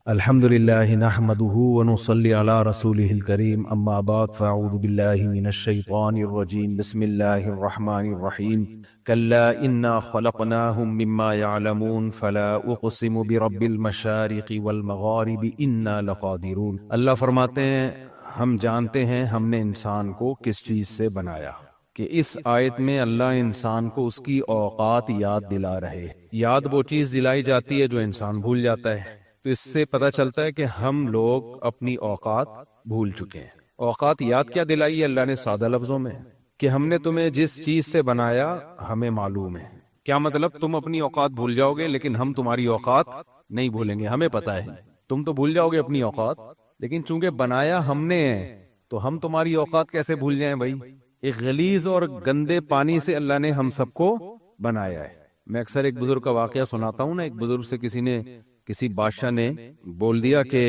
الحمد لله نحمده ونصلي على رسوله الكريم أما بعد فأعوذ بالله من الشيطان الرجيم بسم الله الرحمن الرحيم كلا إنا خلقناهم مما يعلمون فلا أقسم برب المشارق والمغارب إنا لقادرون۔ اللہ فرماتے ہیں ہم جانتے ہیں ہم نے انسان کو کس چیز سے بنایا، کہ اس آیت میں اللہ انسان کو اس کی اوقات یاد دلا رہے۔ یاد وہ چیز دلائی جاتی ہے جو انسان بھول جاتا ہے، تو اس سے پتہ چلتا ہے کہ ہم لوگ اپنی اوقات بھول چکے ہیں۔ اوقات یاد کیا دلائی ہے اللہ نے؟ سادہ لفظوں میں کہ ہم نے تمہیں جس چیز سے بنایا ہمیں معلوم ہے۔ کیا مطلب؟ تم اپنی اوقات بھول جاؤ گے لیکن ہم تمہاری اوقات نہیں بھولیں گے، ہمیں پتہ ہے۔ تم تو بھول جاؤ گے اپنی اوقات، لیکن چونکہ بنایا ہم نے ہے تو ہم تمہاری اوقات کیسے بھول جائیں بھائی؟ ایک غلیظ اور گندے پانی سے اللہ نے ہم سب کو بنایا ہے۔ میں اکثر ایک بزرگ کا واقعہ سناتا ہوں نا، ایک بزرگ سے کسی بادشاہ نے بول دیا کہ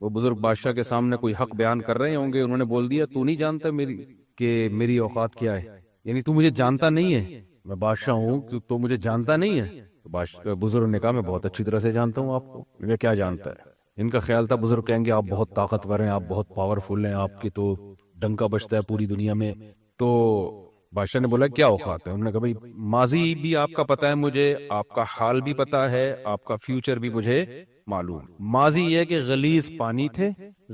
وہ بزرگ بادشاہ کے سامنے کوئی حق بیان کر رہے ہوں گے، انہوں نے بول دیا تو نہیں جانتا میری اوقات کیا ہے، یعنی تو مجھے جانتا نہیں ہے، میں بادشاہ ہوں تو مجھے جانتا نہیں ہے۔ بزرگ نے کہا میں بہت اچھی طرح سے جانتا ہوں آپ کو۔ یہ کیا جانتا ہے؟ ان کا خیال تھا بزرگ کہیں گے آپ بہت طاقتور ہیں، آپ بہت پاورفل ہیں، آپ کی تو ڈنکا بجتا ہے پوری دنیا میں۔ تو بادشاہ نے بولا کیا اوقات ہے؟ انہوں نے کہا بھائی ماضی بھی آپ کا پتہ ہے مجھے، آپ کا حال بھی پتہ ہے، آپ کا فیوچر بھی مجھے معلوم۔ ماضی یہ کہ غلیظ پانی تھے،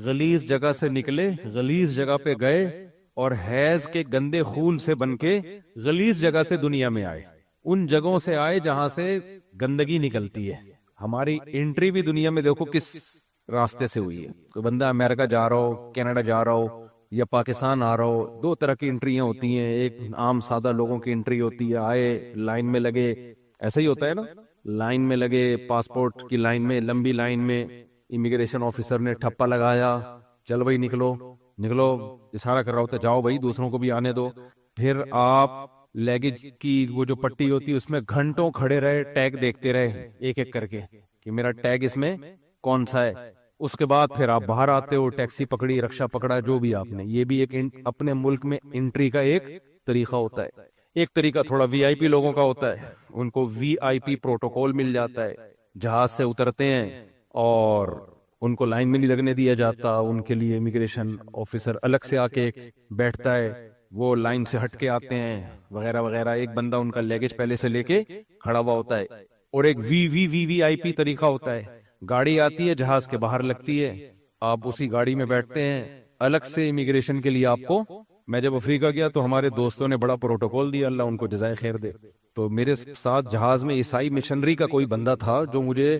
غلیظ جگہ سے نکلے، غلیظ جگہ پہ گئے اور حیض کے گندے خون سے بن کے غلیظ جگہ سے دنیا میں آئے۔ ان جگہوں سے آئے جہاں سے گندگی نکلتی ہے۔ ہماری انٹری بھی دنیا میں دیکھو کس راستے سے ہوئی ہے۔ کوئی بندہ امریکہ جا رہا ہو، کینیڈا جا رہا ہو یا پاکستان آ رہا ہو، دو طرح کی انٹریاں ہوتی ہیں۔ ایک عام سادہ لوگوں کی انٹری ہوتی ہے، آئے لائن میں لگے، ایسا ہی ہوتا ہے نا، لائن میں لگے، پاسپورٹ کی لائن میں، لمبی لائن میں، امیگریشن آفیسر نے ٹھپا لگایا، چل بھائی نکلو نکلو، اشارہ کر رہا ہوتا ہے جاؤ بھائی دوسروں کو بھی آنے دو۔ پھر آپ لیگیج کی وہ جو پٹی ہوتی ہے اس میں گھنٹوں کھڑے رہے، ٹیگ دیکھتے رہے ایک ایک کر کے کہ میرا ٹیگ اس میں کون سا ہے۔ اس کے بعد پھر آپ باہر آتے ہو، ٹیکسی پکڑی، رکشہ پکڑا، جو بھی آپ نے، یہ بھی ایک اپنے ملک میں انٹری کا ایک طریقہ ہوتا ہے۔ ایک طریقہ تھوڑا وی آئی پی لوگوں کا ہوتا ہے، ان کو وی آئی پی پروٹوکول مل جاتا ہے، جہاز سے اترتے ہیں اور ان کو لائن میں نہیں لگنے دیا جاتا، ان کے لیے امیگریشن آفیسر الگ سے آ کے بیٹھتا ہے، وہ لائن سے ہٹ کے آتے ہیں وغیرہ وغیرہ۔ ایک بندہ ان کا لیگیج پہلے سے لے کے کھڑا ہوا ہوتا ہے۔ اور ایک وی آئی پی طریقہ ہوتا ہے، گاڑی آتی ہے جہاز کے باہر لگتی ہے، آپ اسی گاڑی میں بیٹھتے ہیں، الگ سے امیگریشن کے لیے آپ کو۔ میں جب افریقہ گیا تو ہمارے دوستوں نے بڑا پروٹوکول دیا، اللہ ان کو جزائے خیر دے۔ تو میرے ساتھ جہاز میں عیسائی مشنری کا کوئی بندہ تھا جو مجھے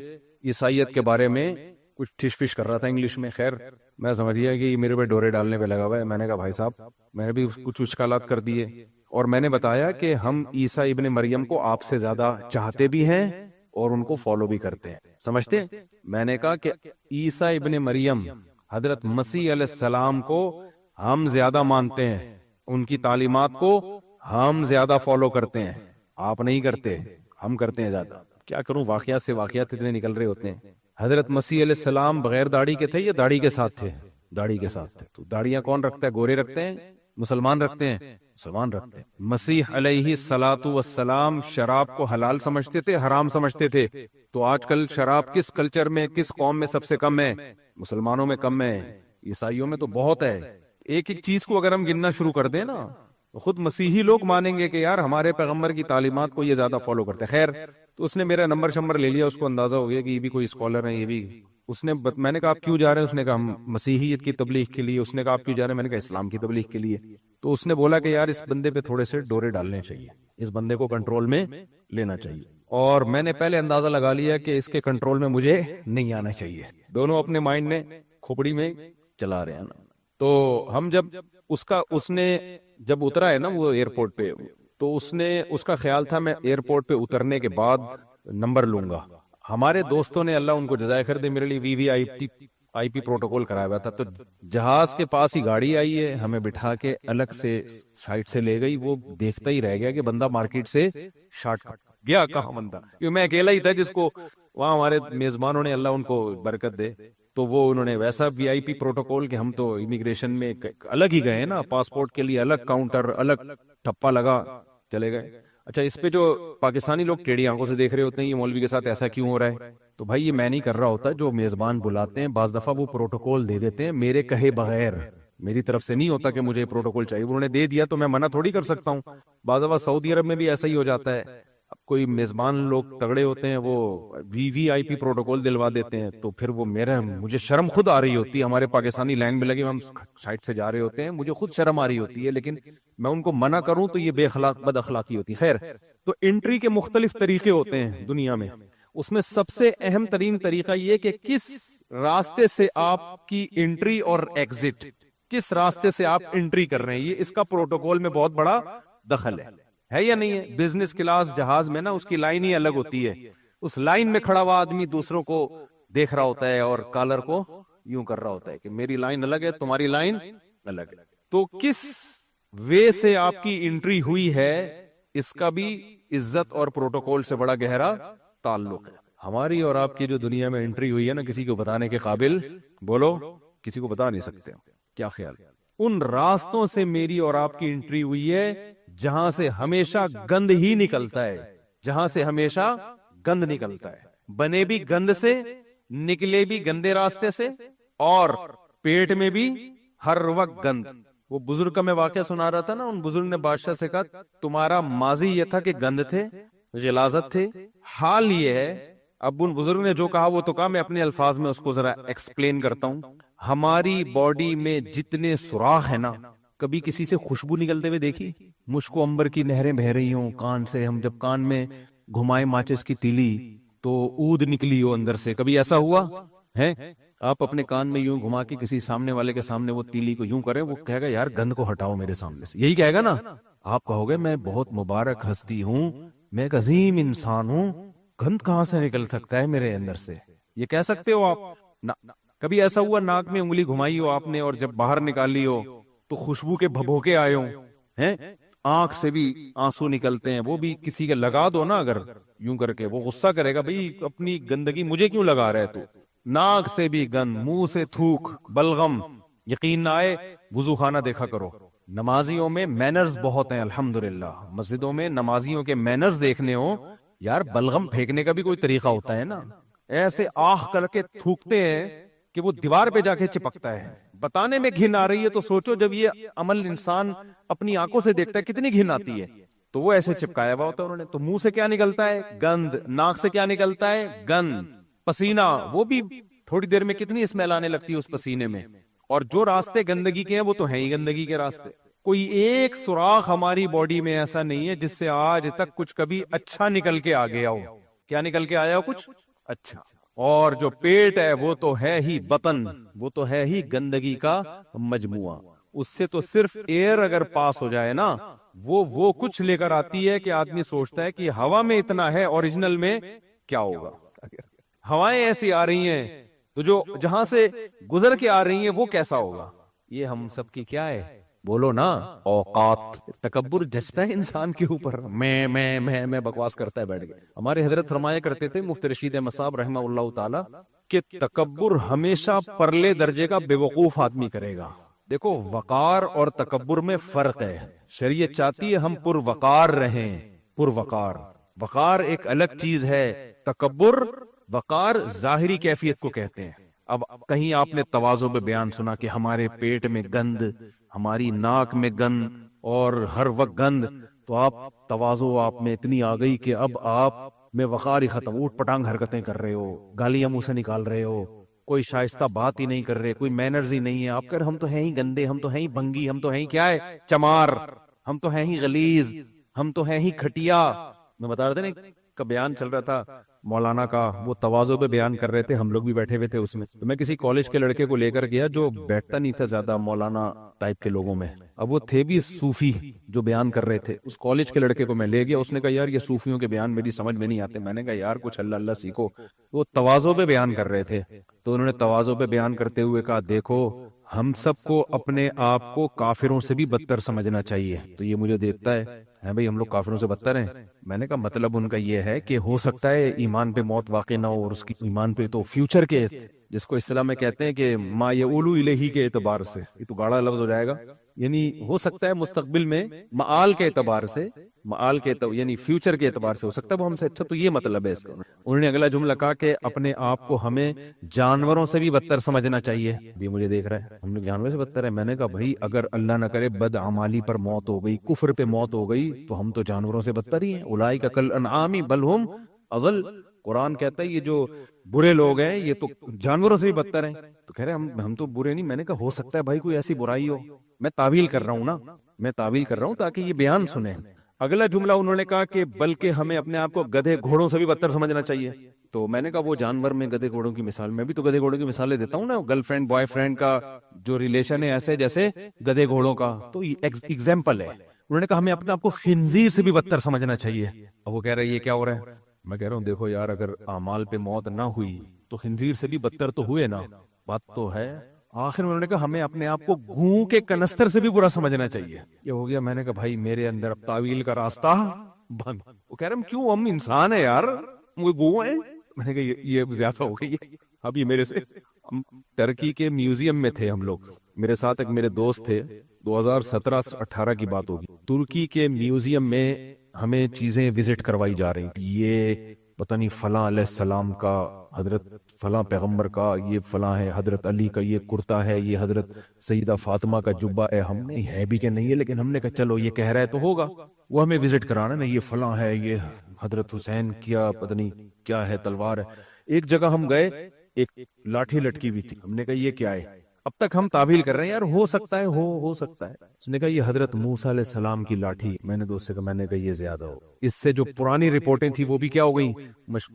عیسائیت کے بارے میں کچھ ٹھش پش کر رہا تھا انگلش میں۔ خیر میں سمجھ گیا کہ یہ میرے پہ ڈورے ڈالنے پہ لگا ہوا ہے۔ میں نے کہا بھائی صاحب، میں نے بھی کچھ اشکالات کر دیے اور میں نے بتایا کہ ہم عیسیٰ ابن مریم کو آپ سے زیادہ چاہتے بھی ہیں اور ان کو فالو بھی کرتے ہیں، سمجھتے ہیں؟ میں نے کہا کہ عیسیٰ ابن مریم حضرت مسیح علیہ السلام کو ہم زیادہ مانتے ہیں، ان کی تعلیمات کو ہم زیادہ فالو کرتے ہیں، آپ نہیں کرتے، ہم کرتے ہیں زیادہ۔ کیا کروں، واقعات سے واقعات اتنے نکل رہے ہوتے ہیں۔ حضرت مسیح علیہ السلام بغیر داڑھی کے تھے یا داڑھی کے ساتھ تھے؟ داڑھی کے ساتھ تھے۔ تو داڑیاں کون رکھتا ہے؟ گورے رکھتے ہیں، مسلمان رکھتے ہیں، مسلمان رکھتے ہیں۔ مسیح علیہ الصلوۃ والسلام شراب کو حلال سمجھتے تھے، حرام سمجھتے تھے؟ تو آج کل شراب کس کلچر میں، کس قوم میں سب سے کم ہے؟ مسلمانوں میں کم ہے، عیسائیوں میں تو بہت ہے۔ ایک ایک چیز کو اگر ہم گننا شروع کر دیں نا، خود مسیحی لوگ مانیں گے کہ یار ہمارے پیغمبر کی تعلیمات کو یہ زیادہ فالو کرتے ہیں۔ خیر تو اس نے میرا نمبر شمبر لے لیا، اس کو اندازہ ہو گیا کہ یہ بھی کوئی اسکالر ہیں، یہ بھی۔ میں نے کہا آپ کیوں جا رہے ہیں؟ اس نے کہا ہم مسیحیت کی تبلیغ کے لیے۔ اس نے کہا آپ کیوں جا رہے ہیں؟ میں نے کہا اسلام کی تبلیغ کے لیے۔ تو اس نے بولا کہ یار اس بندے پہ تھوڑے سے ڈورے ڈالنے چاہیے، اس بندے کو کنٹرول میں لینا چاہیے۔ اور میں نے پہلے اندازہ لگا لیا کہ اس کے کنٹرول میں مجھے نہیں آنا چاہیے۔ دونوں اپنے مائنڈ نے کھوپڑی میں چلا رہے ہیں نا۔ تو ہم جب اس نے جب اترا ہے نا وہ ایئرپورٹ پہ، تو اس کا خیال تھا میں ایئرپورٹ پہ اترنے کے بعد نمبر لوں گا۔ ہمارے دوستوں نے اللہ ان کو جزائے خیر دے میرے لیے وی آئی پی پروٹوکول کرایا ہوا تھا۔ تو جہاز کے پاس ہی گاڑی آئی ہے، ہمیں بٹھا کے الگ سے سائٹ سے لے گئی۔ وہ دیکھتا ہی رہ گیا کہ بندہ مارکیٹ سے شارٹ کٹ گیا کہاں بندہ، کیوں میں اکیلا ہی تھا جس کو وہاں ہمارے میزبانوں نے، اللہ ان کو برکت دے، تو وہ انہوں نے ویسا وی آئی پی پروٹوکول کہ ہم تو امیگریشن میں الگ ہی گئے نا، پاسپورٹ کے لیے الگ کاؤنٹر، الگ ٹھپا لگا، چلے گئے۔ اچھا اس پہ جو پاکستانی لوگ ٹیڑھی آنکھوں سے دیکھ رہے ہوتے ہیں یہ مولوی کے ساتھ ایسا کیوں ہو رہا ہے، تو بھائی یہ میں نہیں کر رہا ہوتا، جو میزبان بلاتے ہیں بعض دفعہ وہ پروٹوکول دے دیتے ہیں میرے کہے بغیر، میری طرف سے نہیں ہوتا کہ مجھے پروٹوکول چاہیے، انہوں نے دے دیا تو میں منع تھوڑی کر سکتا ہوں۔ بعض دفعہ سعودی عرب میں بھی ایسا ہی ہو جاتا ہے، اب کوئی میزبان لوگ تگڑے ہوتے ہیں وہ وی آئی پی پروٹوکول دلوا دیتے ہیں، تو پھر وہ مجھے شرم خود آ رہی ہوتی ہے، ہمارے پاکستانی لائن میں لگے ہم سائڈ سے جا رہے ہوتے ہیں، مجھے خود شرم آ رہی ہوتی ہے، لیکن میں ان کو منع کروں تو یہ بد اخلاقی ہوتی ہے۔ خیر، تو انٹری کے مختلف طریقے ہوتے ہیں دنیا میں، اس میں سب سے اہم ترین طریقہ یہ کہ کس راستے سے آپ کی انٹری اور ایگزٹ، کس راستے سے آپ انٹری کر رہے ہیں، یہ اس کا پروٹوکول میں بہت بڑا دخل ہے یا نہیں ہے؟ بزنس کلاس جہاز میں نا اس کی لائن ہی الگ ہوتی ہے، اس لائن میں کھڑا ہوا آدمی دوسروں کو دیکھ رہا ہوتا ہے اور کالر کو یوں کر رہا ہوتا ہے کہ میری لائن الگ ہے تمہاری لائن الگ ہے۔ تو کس وے سے آپ کی انٹری ہوئی ہے اس کا بھی عزت اور پروٹوکول سے بڑا گہرا تعلق ہے۔ ہماری اور آپ کی جو دنیا میں انٹری ہوئی ہے نا، کسی کو بتانے کے قابل، بولو کسی کو بتا نہیں سکتے، کیا خیال؟ ان راستوں سے میری اور آپ کی انٹری ہوئی ہے جہاں سے ہمیشہ گند ہی نکلتا ہے، جہاں سے ہمیشہ گند نکلتا ہے، بنے بھی گند سے، نکلے بھی گندے راستے سے، اور پیٹ میں بھی ہر وقت گند۔ وہ بزرگ کا میں واقعہ سنا رہا تھا نا، ان بزرگ نے بادشاہ سے کہا تمہارا ماضی یہ تھا کہ گند تھے، غلاظت تھے، حال یہ ہے۔ اب ان بزرگ نے جو کہا وہ تو کہا، میں اپنے الفاظ میں اس کو ذرا ایکسپلین کرتا ہوں۔ ہماری باڈی میں جتنے سوراخ ہیں نا، کبھی کسی سے خوشبو نکلتے ہوئے دیکھی؟ مشک و عنبر کی نہریں بہ رہی ہوں کان سے، ہم جب کان میں گھمائے ماچس کی تیلی تو اود نکلی ہو اندر سے، کبھی ایسا ہوا ہے؟ آپ اپنے کان میں یوں گھما کے کسی سامنے والے کے سامنے وہ تیلی کو یوں کریں، وہ کہے گا یار گند کو ہٹاؤ میرے سامنے سے، یہی کہے گا نا۔ آپ کہو گے میں بہت مبارک ہستی ہوں، میں ایک عظیم انسان ہوں، گند کہاں سے نکل سکتا ہے میرے اندر سے؟ یہ کہہ سکتے ہو آپ؟ کبھی ایسا ہوا ناک میں انگلی گھمائی ہو آپ نے اور جب باہر نکالی ہو تو خوشبو کے بھبوکے آئے ہوں ہیں؟ آنکھ سے بھی آنسو نکلتے ہیں، وہ بھی کسی کے لگا دو نا اگر یوں کر کے، وہ غصہ کرے گا بھئی اپنی گندگی مجھے کیوں لگا رہے تو؟ ناک سے بھی گند، منہ سے تھوک، بلغم، یقین نہ آئے وضو خانہ دیکھا کرو۔ نمازیوں میں مینرز بہت ہیں الحمدللہ، مسجدوں میں نمازیوں کے مینرز دیکھنے ہو یار، بلغم پھینکنے کا بھی کوئی طریقہ ہوتا ہے نا، ایسے آخ کر کے تھوکتے ہیں کہ وہ دیوار پہ جا کے چپکتا ہے۔ بتانے میں گھن آ رہی ہے تو سوچو جب یہ عمل انسان اپنی آنکھوں سے دیکھتا ہے کتنی گھن آتی ہے۔ تو وہ ایسے چپکایا ہوا ہوتا ہے انہوں نے۔ تو منہ سے کیا نکلتا ہے؟ گند۔ ناک سے کیا نکلتا ہے؟ گند۔ پسینہ، وہ بھی تھوڑی دیر میں کتنی اسمیل آنے لگتی ہے اس پسینے میں۔ اور جو راستے گندگی کے ہیں وہ تو ہیں ہی گندگی کے راستے۔ کوئی ایک سوراخ ہماری باڈی میں ایسا نہیں ہے جس سے آج تک کچھ کبھی اچھا نکل کے آ گیا ہو۔ کیا نکل کے آیا ہو؟ کچھ اچھا۔ اور جو پیٹ ہے وہ تو ہے ہی بطن، وہ تو ہے ہی گندگی کا مجموعہ۔ اس سے تو صرف ایئر اگر پاس ہو جائے نا، وہ کچھ لے کر آتی ہے کہ آدمی سوچتا ہے کہ ہوا میں اتنا ہے، اوریجنل میں کیا ہوگا؟ ہوائیں ایسی آ رہی ہیں تو جو جہاں سے گزر کے آ رہی ہیں وہ کیسا ہوگا؟ یہ ہم سب کی کیا ہے؟ بولو نا، اوقات۔ تکبر جچتا ہے انسان کے اوپر، میں بکواس کرتا ہے بیٹھ گئے۔ ہمارے حضرت فرمایا کرتے تھے مفتی رشید احمد صاحب رحمہ اللہ تعالی کہ تکبر ہمیشہ پرلے درجے کا بے وقوف آدمی کرے گا۔ دیکھو وقار اور تکبر میں فرق ہے۔ شریعت چاہتی ہے ہم پر وقار رہیں، پر وقار۔ وقار ایک الگ چیز ہے، تکبر، وقار ظاہری کیفیت کو کہتے ہیں۔ اب کہیں آپ نے تواضع پہ بیان سنا کہ ہمارے پیٹ میں گند، ہماری ناک میں گند اور ہر وقت گند، تو آپ تواضع آپ میں اتنی آ گئی کہ اب آپ میں وقار ہی ختم، اوٹ پٹانگ حرکتیں کر رہے ہو، گالیاں منہ سے نکال رہے ہو، کوئی شائستہ بات ہی نہیں کر رہے، کوئی مینرز ہی نہیں ہے آپ کر، ہم تو ہیں ہی گندے، ہم تو ہیں ہی بھنگی، ہم تو ہیں ہی کیا ہے، چمار، ہم تو ہیں ہی غلیظ، ہم تو ہیں ہی کھٹیا۔ میں بتا رہا تھا نا کا بیان چل رہا تھا مولانا کا، وہ تواضع پہ بیان کر رہے تھے، ہم لوگ بھی بیٹھے ہوئے تھے اس میں۔ تو میں کسی کالج کے لڑکے کو لے کر گیا جو بیٹھتا نہیں تھا زیادہ مولانا ٹائپ کے لوگوں میں، اب وہ تھے بھی صوفی جو بیان کر رہے تھے۔ اس کالج کے لڑکے کو میں لے گیا، اس نے کہا یار یہ صوفیوں کے بیان میری سمجھ میں نہیں آتے۔ میں نے کہا یار کچھ اللہ اللہ سیکھو۔ وہ تواضع پہ بیان کر رہے تھے، تو انہوں نے تواضع پہ بیان کرتے ہوئے کہا دیکھو ہم سب کو اپنے آپ کو کافروں سے بھی بدتر سمجھنا چاہیے۔ تو یہ مجھے دیکھتا ہے بھائی ہم لوگ کافروں سے بدتر ہیں؟ میں نے کہا مطلب ان کا یہ ہے کہ ہو سکتا ہے ایمان پہ موت واقع نہ ہو، اور اس کی ایمان پہ تو فیوچر کے، جس کو اسلام میں کہتے ہیں کہ ما یعولو الیہ کے اعتبار سے، یہ تو گاڑا لفظ ہو جائے گا، یعنی ہو سکتا ہے مستقبل میں معال کے اعتبار سے، یعنی فیوچر کے اعتبار سے ہو سکتا ہے وہ ہم سے اچھا، تو یہ مطلب ہے اس کا۔ انہوں نے اگلا جملہ کہا کہ اپنے آپ کو ہمیں جانوروں سے بھی بدتر سمجھنا چاہیے۔ بھی مجھے دیکھ رہا ہے ہم لوگ جانوروں سے بدتر ہے۔ میں نے کہا بھائی اگر اللہ نہ کرے بد اعمالی پر موت ہو گئی، کفر پہ موت ہو گئی، تو ہم تو جانوروں سے بدتر ہی ہیں۔ اولئک کالانعام بل ہم اضل۔ قرآن کہتا ہے یہ جو برے لوگ ہیں یہ تو جانوروں سے بھی بدتر ہیں۔ تو کہہ رہے ہم تو برے نہیں۔ میں نے کہا ہو سکتا ہے بھائی کوئی ایسی برائی ہو، میں تعویل کر رہا ہوں نا، میں تعویل کر رہا ہوں تاکہ یہ بیان سنیں۔ اگلا جملہ انہوں نے کہا کہ بلکہ ہمیں اپنے آپ کو گدھے گھوڑوں سے بھی بدتر سمجھنا چاہیے۔ تو میں نے کہا وہ جانور میں گدھے گھوڑوں کی مثال، میں بھی تو گدھے گھوڑوں کی مثالیں دیتا ہوں نا، گرل فرینڈ بوائے فرینڈ کا جو ریلیشن ہے ایسے جیسے گدھے گھوڑوں کا، تو یہ ایگزامپل ہے۔ انہوں نے کہا ہمیں اپنے آپ کو خنزیر سے بھی بدتر سمجھنا چاہیے۔ اب وہ کہہ رہے یہ کیا ہو رہا ہے؟ میں کہہ رہا ہوں دیکھو یار اگر اعمال پہ موت نہ ہوئی تو خنزیر سے بھی بدتر تو ہوئے نا، بات تو ہے۔ آخر میں انہوں نے کہا ہمیں اپنے آپ کو گوں کے کنستر سے بھی برا سمجھنا چاہیے۔ یہ ہو گیا۔ میں نے کہا بھائی میرے اندر اب تعویل کا راستہ بند۔ وہ کہہ رہے ہم کیوں، ہم انسان ہیں یار، وہ گوں ہیں۔ میں نے کہا یہ زیادہ ہو گئی ہے۔ اب یہ میرے سے، ہم ترکی کے میوزیم میں تھے ہم لوگ، میرے ساتھ ایک میرے دوست تھے، 2017-18 کی بات ہوگی۔ ترکی کے میوزیم میں ہمیں چیزیں وزٹ کروائی جا رہی تھی، یہ پتہ نہیں فلاں علیہ السلام کا، حضرت فلاں پیغمبر کا یہ فلاں ہے، حضرت علی کا یہ کرتا ہے، یہ حضرت سیدہ فاطمہ کا جبہ ہے۔ ہم نہیں ہے بھی کہ نہیں ہے، لیکن ہم نے کہا چلو یہ کہہ رہا ہے تو ہوگا، وہ ہمیں وزٹ کرانا نا، یہ فلاں ہے، یہ حضرت حسین کیا پتہ نہیں کیا ہے، تلوار ہے۔ ایک جگہ ہم گئے، ایک لاٹھی لٹکی ہوئی تھی، ہم نے کہا یہ کیا ہے؟ اب تک ہم تعویل کر رہے ہیں یار ہو سکتا ہے، ہو سکتا ہے۔ اس نے کہا یہ حضرت موسیٰ علیہ السلام کی لاٹھی۔ میں نے دوست سے کہا، میں نے کہا یہ زیادہ ہو، اس سے جو پرانی رپورٹیں تھی وہ بھی کیا ہو گئی،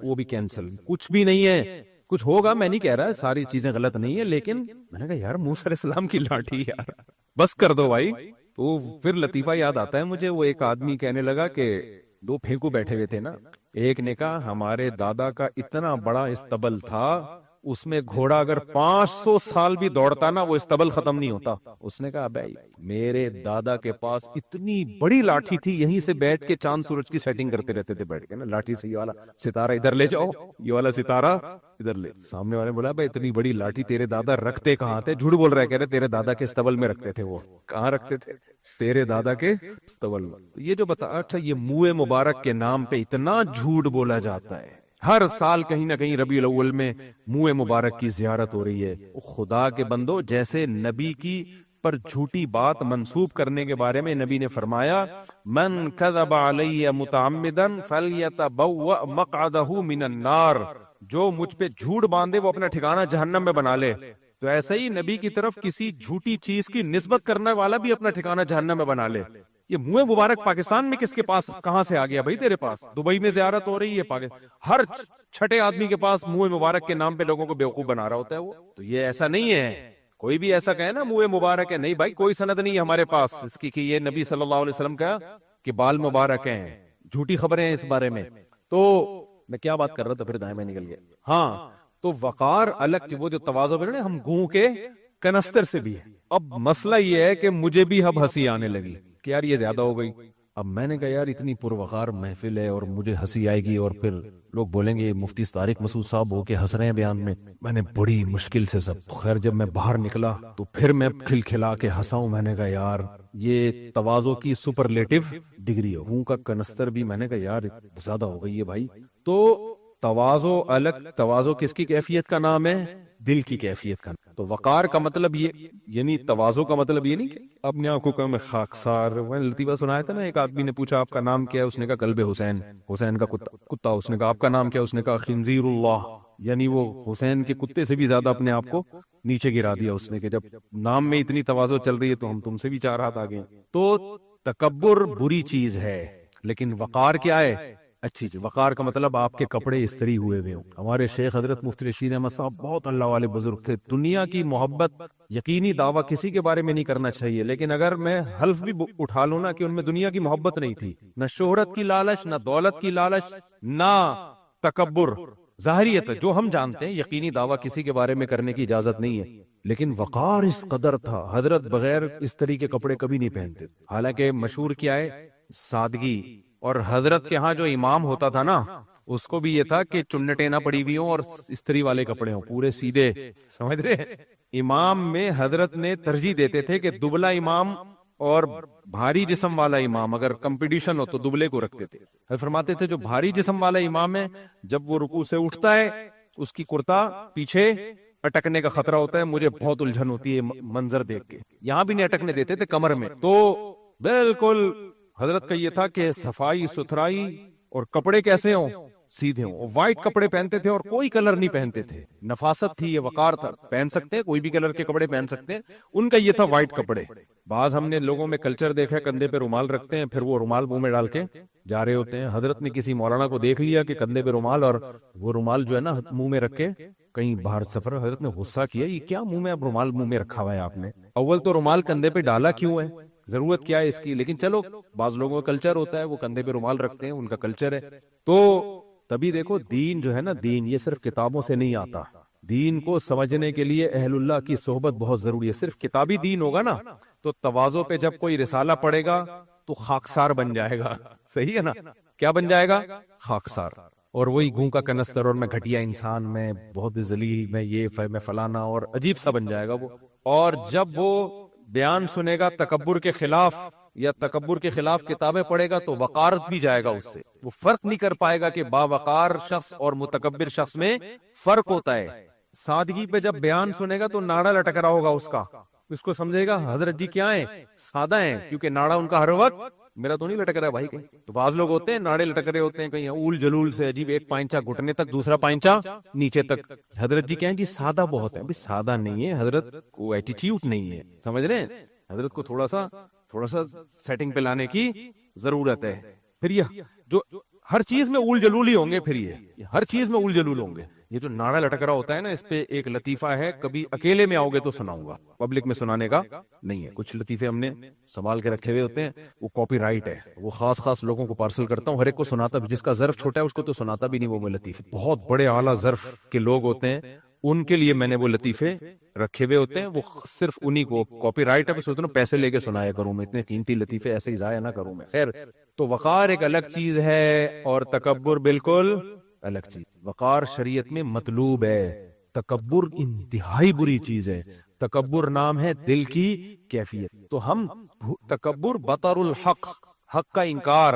وہ بھی کینسل، کچھ بھی نہیں ہے، کچھ ہوگا، میں نہیں کہہ رہا ساری چیزیں غلط نہیں ہیں، لیکن میں نے کہا یار موسیٰ علیہ السلام کی لاٹھی یار بس کر دو بھائی۔ تو پھر لطیفہ یاد آتا ہے مجھے، وہ ایک آدمی کہنے لگا کہ دو پھینکو بیٹھے ہوئے تھے نا، ایک نے کہا ہمارے دادا کا اتنا بڑا استبل تھا، اس میں گھوڑا اگر 500 سال بھی دوڑتا نا وہ استبل ختم نہیں ہوتا۔ اس نے کہا بھائی میرے دادا کے پاس اتنی بڑی لاٹھی تھی، یہیں سے بیٹھ کے چاند سورج کی سیٹنگ کرتے رہتے تھے بیٹھ کے نا، لاٹھی سے یہ والا ستارہ ادھر لے جاؤ، یہ والا ستارہ ادھر لے۔ سامنے والے بولا بھائی اتنی بڑی لاٹھی تیرے دادا رکھتے کہاں تھے؟ جھوٹ بول رہے، کہہ رہے تیرے دادا کے استبل میں رکھتے تھے۔ وہ کہاں رکھتے تھے؟ تیرے دادا کے استبل میں۔ تو یہ جو بتا اچھا، یہ منہ مبارک کے نام پہ اتنا جھوٹ بولا جاتا ہے، ہر سال کہیں نہ کہیں ربیع الاول میں منہ مبارک کی زیارت ہو رہی ہے۔ خدا کے بندو، جیسے نبی کی پر جھوٹی بات منسوب کرنے کے بارے میں نبی نے فرمایا من کذب علی متعمدا فلیتبوأ مقعدہ من النار، جو مجھ پہ جھوٹ باندھے وہ اپنا ٹھکانہ جہنم میں بنا لے۔ تو ایسے ہی نبی کی طرف کسی جھوٹی چیز کی نسبت کرنے والا بھی اپنا ٹھکانہ جہنم میں بنا لے۔ یہ منہ مبارک پاکستان میں کس کے پاس کہاں سے آ گیا بھائی؟ تیرے پاس دبئی میں زیارت ہو رہی ہے، ہر چھٹے آدمی کے پاس منہ مبارک کے نام پہ لوگوں کو بیوقوف بنا رہا ہوتا ہے وہ۔ تو یہ ایسا نہیں ہے، کوئی بھی ایسا کہے نا منہ مبارک ہے، نہیں بھائی کوئی سند نہیں ہے ہمارے پاس اس کی کہ یہ نبی صلی اللہ علیہ وسلم کا کہ بال مبارک ہیں، جھوٹی خبریں ہیں اس بارے میں۔ تو میں کیا بات کر رہا تھا، پھر دائیں میں نکل گیا۔ ہاں تو وقار الگ، وہ جو تواضع ہے ہم گوں کے کنستر سے بھی ہے۔ اب مسئلہ یہ ہے کہ مجھے بھی اب ہنسی آنے لگی کہ یار یہ زیادہ ہو گئی۔ اب میں نے کہا یار اتنی پروقار محفل ہے اور مجھے ہنسی آئے گی اور پھر لوگ بولیں گے مفتی طارق مسعود صاحب ہو کے ہنس رہے ہیں بیان میں۔ میں نے بڑی مشکل سے سب خیر جب میں باہر نکلا تو پھر میں کھلکھلا کے ہنسا ہوں۔ میں نے کہا یار یہ تواضع کی سپرلیٹو ڈگری ہوں کا کنستر بھی، میں نے کہا یار زیادہ ہو گئی ہے بھائی۔ تو تواضع الگ، تواضع کس کی کیفیت کا نام ہے؟ دل کی کیفیت کا۔ تو وقار کا مطلب یہ، یعنی تواضع کا مطلب یہ نہیں کہ اپنے آنکھوں کا میں خاکسار۔ میں لطیفہ سنایا تھا نا، ایک آدمی نے پوچھا آپ کا نام کیا ہے؟ اس نے کہا کلب حسین، حسین کا کتا۔ اس نے کہا آپ کا نام کیا؟ اس نے کہا خنزیر اللہ، یعنی وہ حسین کے کتے سے بھی زیادہ اپنے آپ کو نیچے گرا دیا اس نے، کہ جب نام میں اتنی تواضع چل رہی ہے تو ہم تم سے بھی 4 ہاتھ آگے ہیں۔ تو تکبر بری چیز ہے، لیکن وقار کیا ہے؟ اچھی چیز۔ وقار کا مطلب آپ کے کپڑے استری ہوئے ہوئے ہوں۔ ہمارے شیخ حضرت مفتی رشید احمد صاحب بہت اللہ والے بزرگ تھے۔ دنیا کی محبت، یقینی دعویٰ کسی کے بارے میں نہیں کرنا چاہیے، لیکن اگر میں حلف بھی اٹھا لوں نا کہ ان میں دنیا کی محبت نہیں تھی، نہ شہرت کی لالچ، نہ دولت کی لالچ، نہ تکبر، ظاہریت جو ہم جانتے ہیں یقینی دعویٰ کسی کے بارے میں کرنے کی اجازت نہیں ہے، لیکن وقار اس قدر تھا۔ حضرت بغیر استری کے کپڑے کبھی نہیں پہنتے، حالانکہ مشہور کیا ہے؟ سادگی۔ اور حضرت کے ہاں جو امام ہوتا تھا نا اس کو بھی یہ تھا کہ چنٹیں نہ پڑی ہوئی ہوں اور استری والے کپڑے ہوں، پورے سیدھے، سمجھ رہے؟ امام میں حضرت نے ترجیح دیتے تھے کہ دبلا امام اور بھاری جسم والا امام اگر کمپٹیشن ہو تو دبلے کو رکھتے تھے. فرماتے تھے جو بھاری جسم والا امام ہے جب وہ رکوع سے اٹھتا ہے اس کی کرتا پیچھے اٹکنے کا خطرہ ہوتا ہے. مجھے بہت الجھن ہوتی ہے منظر دیکھ کے. یہاں بھی نہیں اٹکنے دیتے تھے کمر میں. تو بالکل حضرت کا یہ تھا کہ صفائی ستھرائی اور کپڑے کیسے ہوں, سیدھے ہوں. وائٹ کپڑے پہنتے تھے اور کوئی کلر نہیں پہنتے تھے. نفاست تھی, یہ وقار تھا. پہن سکتے ہیں کوئی بھی کلر کے کپڑے پہن سکتے ہیں, ان کا یہ تھا وائٹ کپڑے. بعض ہم نے لوگوں میں کلچر دیکھا ہے کندھے پہ رومال رکھتے ہیں, پھر وہ رومال منہ میں ڈال کے جا رہے ہوتے ہیں. حضرت نے کسی مولانا کو دیکھ لیا کہ کندھے پہ رومال اور وہ رومال جو ہے نا منہ میں رکھ کے کہیں باہر سفر. حضرت نے غصہ کیا, یہ کیا منہ میں اب رومال منہ میں رکھا ہوا ہے آپ نے؟ اول تو رومال کندھے پہ ڈالا کیوں ہے, ضرورت کیا ہے اس کی؟ لیکن چلو بعض لوگوں کا کلچر ہوتا ہے, وہ کندھے پہ رومال رکھتے ہیں, ان کا کلچر ہے. تو تبھی دیکھو دین جو ہے نا, دین یہ صرف کتابوں سے نہیں آتا. دین کو سمجھنے کے لیے اہل اللہ کی صحبت بہت ضروری ہے. صرف کتابی دین ہوگا نا تو تواضع پہ جب کوئی رسالہ پڑھے گا تو خاکسار بن جائے گا. صحیح ہے نا, کیا بن جائے گا؟ خاکسار. اور وہی گوں کا کنستر, اور میں گھٹیا انسان, میں بہت ذلیل, میں یہ میں فلانا, اور عجیب سا بن جائے گا وہ. اور جب وہ بیان سنے گا تکبر کے خلاف یا تکبر کے خلاف کتابیں پڑھے گا تو وقارت بھی جائے گا اس سے. وہ فرق نہیں کر پائے گا کہ باوقار شخص اور متکبر شخص میں فرق ہوتا ہے. سادگی پہ جب بیان سنے گا تو ناڑا لٹک رہا ہوگا اس کا, اس کو سمجھے گا حضرت جی کیا ہیں, سادہ ہیں, کیونکہ ناڑا ان کا ہر وقت میرا تو نہیں لٹک رہا ہے بھائی کہیں. تو بعض لوگ ہوتے ہیں ناڑے لٹک رہے ہوتے ہیں کہیں اول جلول سے, عجیب, ایک پائنچا گھٹنے تک, دوسرا پائنچا نیچے تک. حضرت جی کہیں جی سادہ بہت ہے. ابھی سادہ نہیں ہے حضرت کو, ایٹیٹیوڈ نہیں ہے, سمجھ رہے ہیں؟ حضرت کو تھوڑا سا سیٹنگ پہ لانے کی ضرورت ہے. پھر یہ جو ہر چیز میں اول جلول ہی ہوں گے, پھر یہ ہر چیز میں اول جلول ہوں گے. یہ جو ناڑا لٹک رہا ہوتا ہے نا, اس پہ ایک لطیفہ ہے, کبھی اکیلے میں آؤ گے تو سناؤں گا, پبلک میں سنانے کا نہیں ہے. کچھ لطیفے ہم نے سنبھال کے رکھے ہوئے ہوتے ہیں, وہ کاپی رائٹ ہے, وہ خاص لوگوں کو پارسل کرتا ہوں, ہر ایک کو سناتا بھی. جس کا ظرف چھوٹا ہے اس کو تو سناتا بھی نہیں وہ لطیفے. بہت بڑے اعلیٰ ظرف کے لوگ ہوتے ہیں, ان کے لیے میں نے وہ لطیفے رکھے ہوئے ہوتے ہیں, وہ صرف انہی کو کاپی رائٹ ہے. سوچتا ہوں پیسے لے کے سنایا کروں میں, اتنے قیمتی لطیفے ایسے ہی ضائع نہ کروں میں. خیر, تو وقار ایک الگ چیز ہے اور تکبر بالکل الگ چیز. وقار شریعت میں مطلوب ہے, تکبر انتہائی بری چیز ہے. تکبر نام ہے دل کی کیفیت. تو ہم تکبر بطر الحق, حق کا انکار.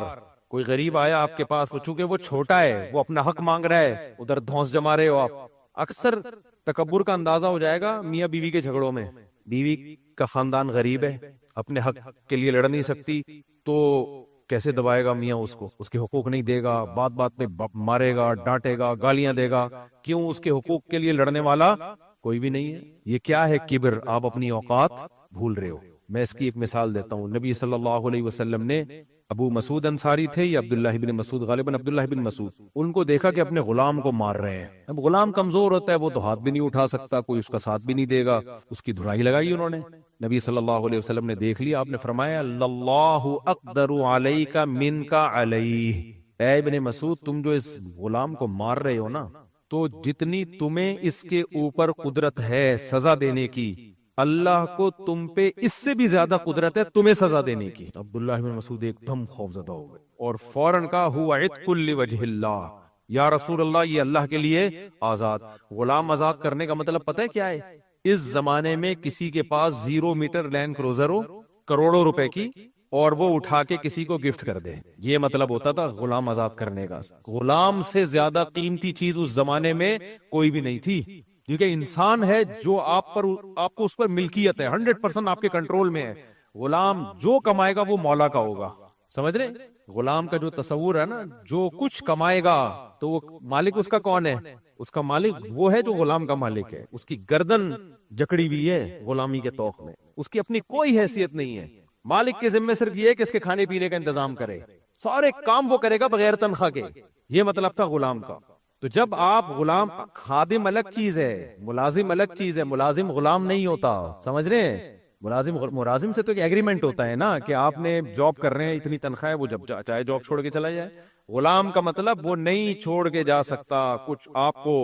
کوئی غریب آیا آپ کے پاس, وہ چونکہ وہ چھوٹا ہے, وہ اپنا حق مانگ رہا ہے, ادھر دھونس جما رہے ہو آپ. اکثر تکبر کا اندازہ ہو جائے گا میاں بیوی کے جھگڑوں میں. بیوی کا خاندان غریب ہے, اپنے حق کے لیے لڑ نہیں سکتی, تو کیسے دبائے گا میاں اس کو, اس کے حقوق نہیں دے گا, بات بات میں مارے گا, ڈانٹے گا, گالیاں دے گا. کیوں؟ اس کے حقوق کے لیے لڑنے والا کوئی بھی نہیں ہے. یہ کیا ہے؟ کبر. آپ اپنی اوقات بھول رہے ہو. میں اس کی ایک مثال دیتا ہوں. نبی صلی اللہ علیہ وسلم نے, ابو مسعود انصاری تھے یا عبداللہ بن مسعود, غالباً عبداللہ بن مسعود, ان کو دیکھا کہ اپنے غلام کو مار رہے ہیں. اب غلام کمزور ہوتا ہے, وہ تو ہاتھ بھی نہیں اٹھا سکتا, کوئی اس کا ساتھ بھی نہیں دے گا, اس کی دھرائی لگائی انہوں نے. نبی صلی اللہ علیہ وسلم نے دیکھ لیا, آپ نے فرمایا اللہ اقدر علیک منک علیہ. اے ابن مسعود, تم جو اس غلام کو مار رہے ہو نا, تو جتنی تمہیں اس کے اوپر قدرت ہے سزا دینے کی, اللہ کو تم پہ اس سے بھی زیادہ قدرت ہے تمہیں سزا دینے کی. عبداللہ بن مسعود ایک دم خوفزدہ ہو گئے اور فوراً کہا ہوا عتق لوجہ اللہ, یا رسول اللہ یہ اللہ کے لیے آزاد. غلام آزاد کرنے کا مطلب پتہ ہے کیا ہے؟ اس زمانے میں کسی کے پاس 0 میٹر لینڈ کروزر ہو کروڑوں روپے کی, اور وہ اٹھا کے کسی کو گفٹ کر دے, یہ مطلب ہوتا تھا غلام آزاد کرنے کا. غلام سے زیادہ قیمتی چیز اس زمانے میں کوئی بھی نہیں تھی, کیونکہ انسان ہے جو آپ کو اس پر ملکیت ہے, 100% آپ کے کنٹرول میں ہے. غلام جو کمائے گا وہ مولا کا ہوگا, سمجھ رہے؟ غلام کا جو تصور ہے نا, جو کچھ کمائے گا تو وہ مالک اس کا کون ہے؟ اس کا مالک وہ ہے جو غلام کا مالک ہے. اس کی گردن جکڑی ہوئی ہے غلامی کے طوق میں, اس کی اپنی کوئی حیثیت نہیں ہے. مالک کے ذمہ صرف یہ ہے کہ اس کے کھانے پینے کا انتظام کرے, سارے کام وہ کرے گا بغیر تنخواہ کے. یہ مطلب تھا غلام کا. تو جب آپ غلام, خادم الگ چیز ہے, ملازم الگ چیز ہے, ملازم غلام نہیں ہوتا, سمجھ رہے ہیں؟ ملازم سے تو ایک ایگریمنٹ ہوتا ہے نا کہ آپ نے جاب کر رہے ہیں, اتنی تنخواہ ہے, وہ جب چاہے جاب چھوڑ کے چلا جائے. غلام کا مطلب وہ نہیں چھوڑ کے جا سکتا کچھ آپ کو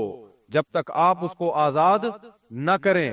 جب تک آپ اس کو آزاد نہ کریں.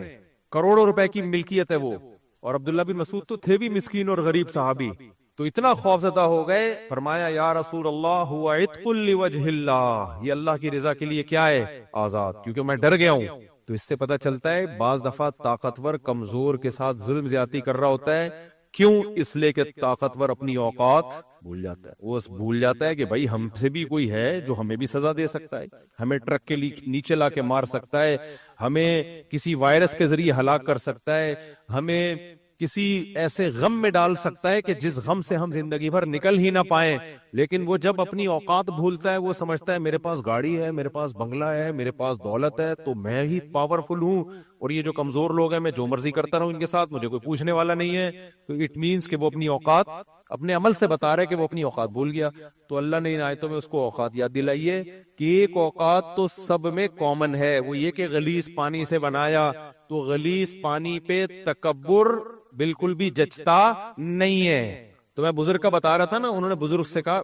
کروڑوں روپے کی ملکیت ہے وہ. اور عبداللہ بن مسعود تو تھے بھی مسکین اور غریب صحابی, تو اتنا خوفزدہ ہو گئے, فرمایا یا رسول اللہ ہوا عتق لوجہ اللہ, یہ اللہ کی رضا کے لیے کیا ہے؟ آزاد. کیونکہ میں ڈر گیا ہوں. تو اس سے پتہ چلتا ہے بعض دفعہ طاقتور کمزور کے ساتھ ظلم زیادتی کر رہا ہوتا ہے کیوں؟ اس لیے کہ طاقتور اپنی اوقات بھول جاتا ہے. وہ بھول جاتا ہے کہ بھائی ہم سے بھی کوئی ہے جو ہمیں بھی سزا دے سکتا ہے, ہمیں ٹرک کے نیچے لا کے مار سکتا ہے, ہمیں کسی وائرس کے ذریعے ہلاک کر سکتا ہے, ہمیں کسی ایسے غم میں ڈال سکتا ہے کہ جس غم سے ہم زندگی بھر نکل ہی نہ پائیں. لیکن وہ جب اپنی اوقات بھولتا ہے, وہ سمجھتا ہے میرے پاس گاڑی ہے, میرے پاس بنگلہ ہے, میرے پاس دولت ہے, تو میں ہی پاورفل ہوں, اور یہ جو کمزور لوگ ہیں میں جو مرضی کرتا رہوں ان کے ساتھ, مجھے کوئی پوچھنے والا نہیں ہے. تو اٹ مینس کہ وہ اپنی اوقات اپنے عمل سے بتا رہے کہ وہ اپنی اوقات بھول گیا. تو اللہ نے ان آیتوں میں اس کو اوقات یاد دلائیے کہ ایک اوقات تو سب میں کامن ہے, وہ یہ کہ غلیظ پانی سے بنایا, تو غلیظ پانی پہ تکبر بالکل بھی جچتا نہیں ہے. تو میں بزرگ کا بتا رہا تھا نا, انہوں نے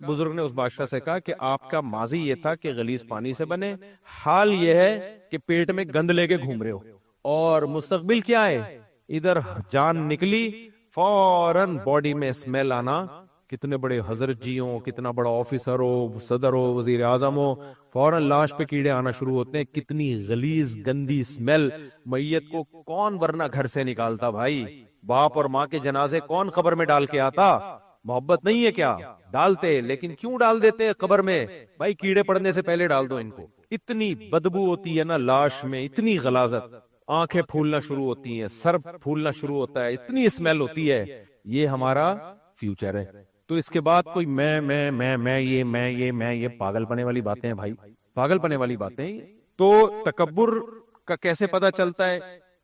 بزرگ نے اس بادشاہ سے کہا کہ آپ کا ماضی یہ تھا کہ غلیظ پانی سے بنے, حال یہ ہے کہ پیٹ میں گند لے کے گھوم رہے ہو, اور مستقبل کیا ہے, ادھر جان نکلی فوراً باڈی میں اسمیل آنا. کتنے بڑے حضرت جی ہوں, کتنا بڑا آفیسر ہو, صدر ہو, وزیر اعظم ہو, فوراً لاش پہ کیڑے آنا شروع ہوتے ہیں. کتنی غلیظ گندی اسمیل. میت کو کون ورنہ گھر سے نکالتا بھائی؟ باپ اور ماں کے جنازے کون قبر میں ڈال کے آتا؟ محبت نہیں ہے کیا؟ ڈالتے. لیکن کیوں ڈال دیتے قبر میں؟ بھائی کیڑے پڑنے سے پہلے ڈال دو ان کو. اتنی بدبو ہوتی ہے نا لاش میں, اتنی غلاظت, آنکھیں پھولنا شروع ہوتی ہیں, سر پھولنا شروع ہوتا ہے, اتنی اسمیل ہوتی ہے. یہ ہمارا فیوچر ہے. تو اس کے بعد کوئی میں یہ پاگل پنے والی باتیں ہیں بھائی, پاگل پنے والی باتیں. تو تکبر کا کیسے پتا چلتا ہے؟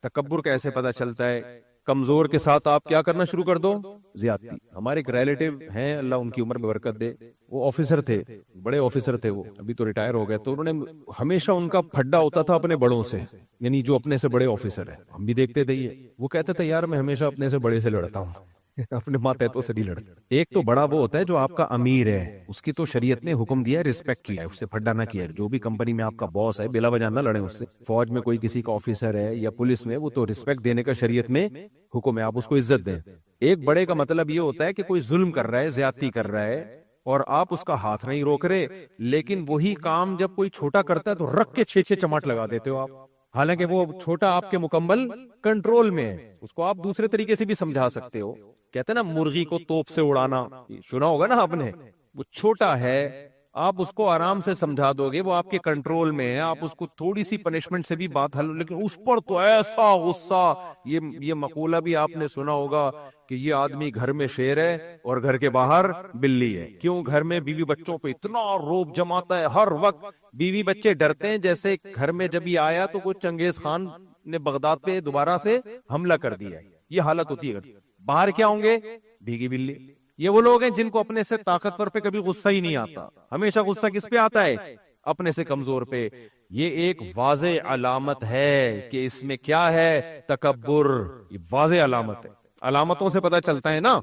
تکبر کیسے پتا چلتا ہے؟ کمزور کے ساتھ آپ کیا کرنا شروع کر دو؟ زیادتی. ہمارے ایک ریلیٹیو ہیں, اللہ ان کی عمر میں برکت دے, وہ آفیسر تھے, بڑے آفیسر تھے, وہ ابھی تو ریٹائر ہو گئے. تو انہوں نے ہمیشہ ان کا پھڈا ہوتا تھا اپنے بڑوں سے, یعنی جو اپنے سے بڑے آفیسر ہیں, ہم بھی دیکھتے تھے یہ. وہ کہتے تھے یار میں ہمیشہ اپنے سے بڑے سے لڑتا ہوں, اپنے ماتحتوں سے نہیں لڑتا. ایک تو بڑا وہ ہوتا ہے جو آپ کا امیر ہے, اس کی تو شریعت نے حکم دیا ہے, رسپیکٹ کیا ہے, اس سے پھڈا نہ کیا ہے. جو بھی کمپنی میں آپ کا باس ہے بلا وجہ نہ لڑیں اس سے. فوج میں کوئی کسی کا آفیسر ہے یا پولیس میں, وہ تو رسپیکٹ دینے کا شریعت میں حکم ہے, آپ اس کو عزت دیں. ایک بڑے کا مطلب یہ ہوتا ہے کہ کوئی ظلم کر رہا ہے, زیادتی کر رہا ہے, اور آپ اس کا ہاتھ نہیں روک رہے, لیکن وہی کام جب کوئی چھوٹا کرتا ہے تو رکھ کے 6 چماٹ لگا دیتے ہو آپ, حالانکہ وہ چھوٹا آپ کے مکمل کنٹرول میں ہے. اس کو آپ دوسرے طریقے سے بھی سمجھا سکتے ہو. کہتے ہیں نا مرغی کو توپ سے اڑانا, سنا ہوگا نا آپ نے. وہ چھوٹا ہے, آپ اس کو آرام سے سمجھا دو گے, وہ آپ کے کنٹرول میں ہے, آپ اس کو تھوڑی سی پنشمنٹ سے بھی بات حل, لیکن اس پر تو ایسا غصہ. یہ مقولہ بھی آپ نے سنا ہوگا کہ یہ آدمی گھر میں شیر ہے اور گھر کے باہر بلی ہے. کیوں؟ گھر میں بیوی بچوں پہ اتنا روب جماتا ہے ہر وقت, بیوی بچے ڈرتے ہیں جیسے گھر میں جب یہ آیا تو کوئی چنگیز خان نے بغداد پہ دوبارہ سے حملہ کر دیا. یہ حالت ہوتی ہے. باہر کیا ہوں گے؟ بھیگی بلی. یہ وہ لوگ ہیں جن کو اپنے سے طاقتور پہ کبھی غصہ ہی نہیں آتا. ہمیشہ غصہ کس پہ آتا ہے؟ اپنے سے کمزور پہ. یہ ایک واضح علامت ہے کہ اس میں کیا ہے؟ تکبر. یہ واضح علامت ہے. علامتوں سے پتہ چلتا ہے نا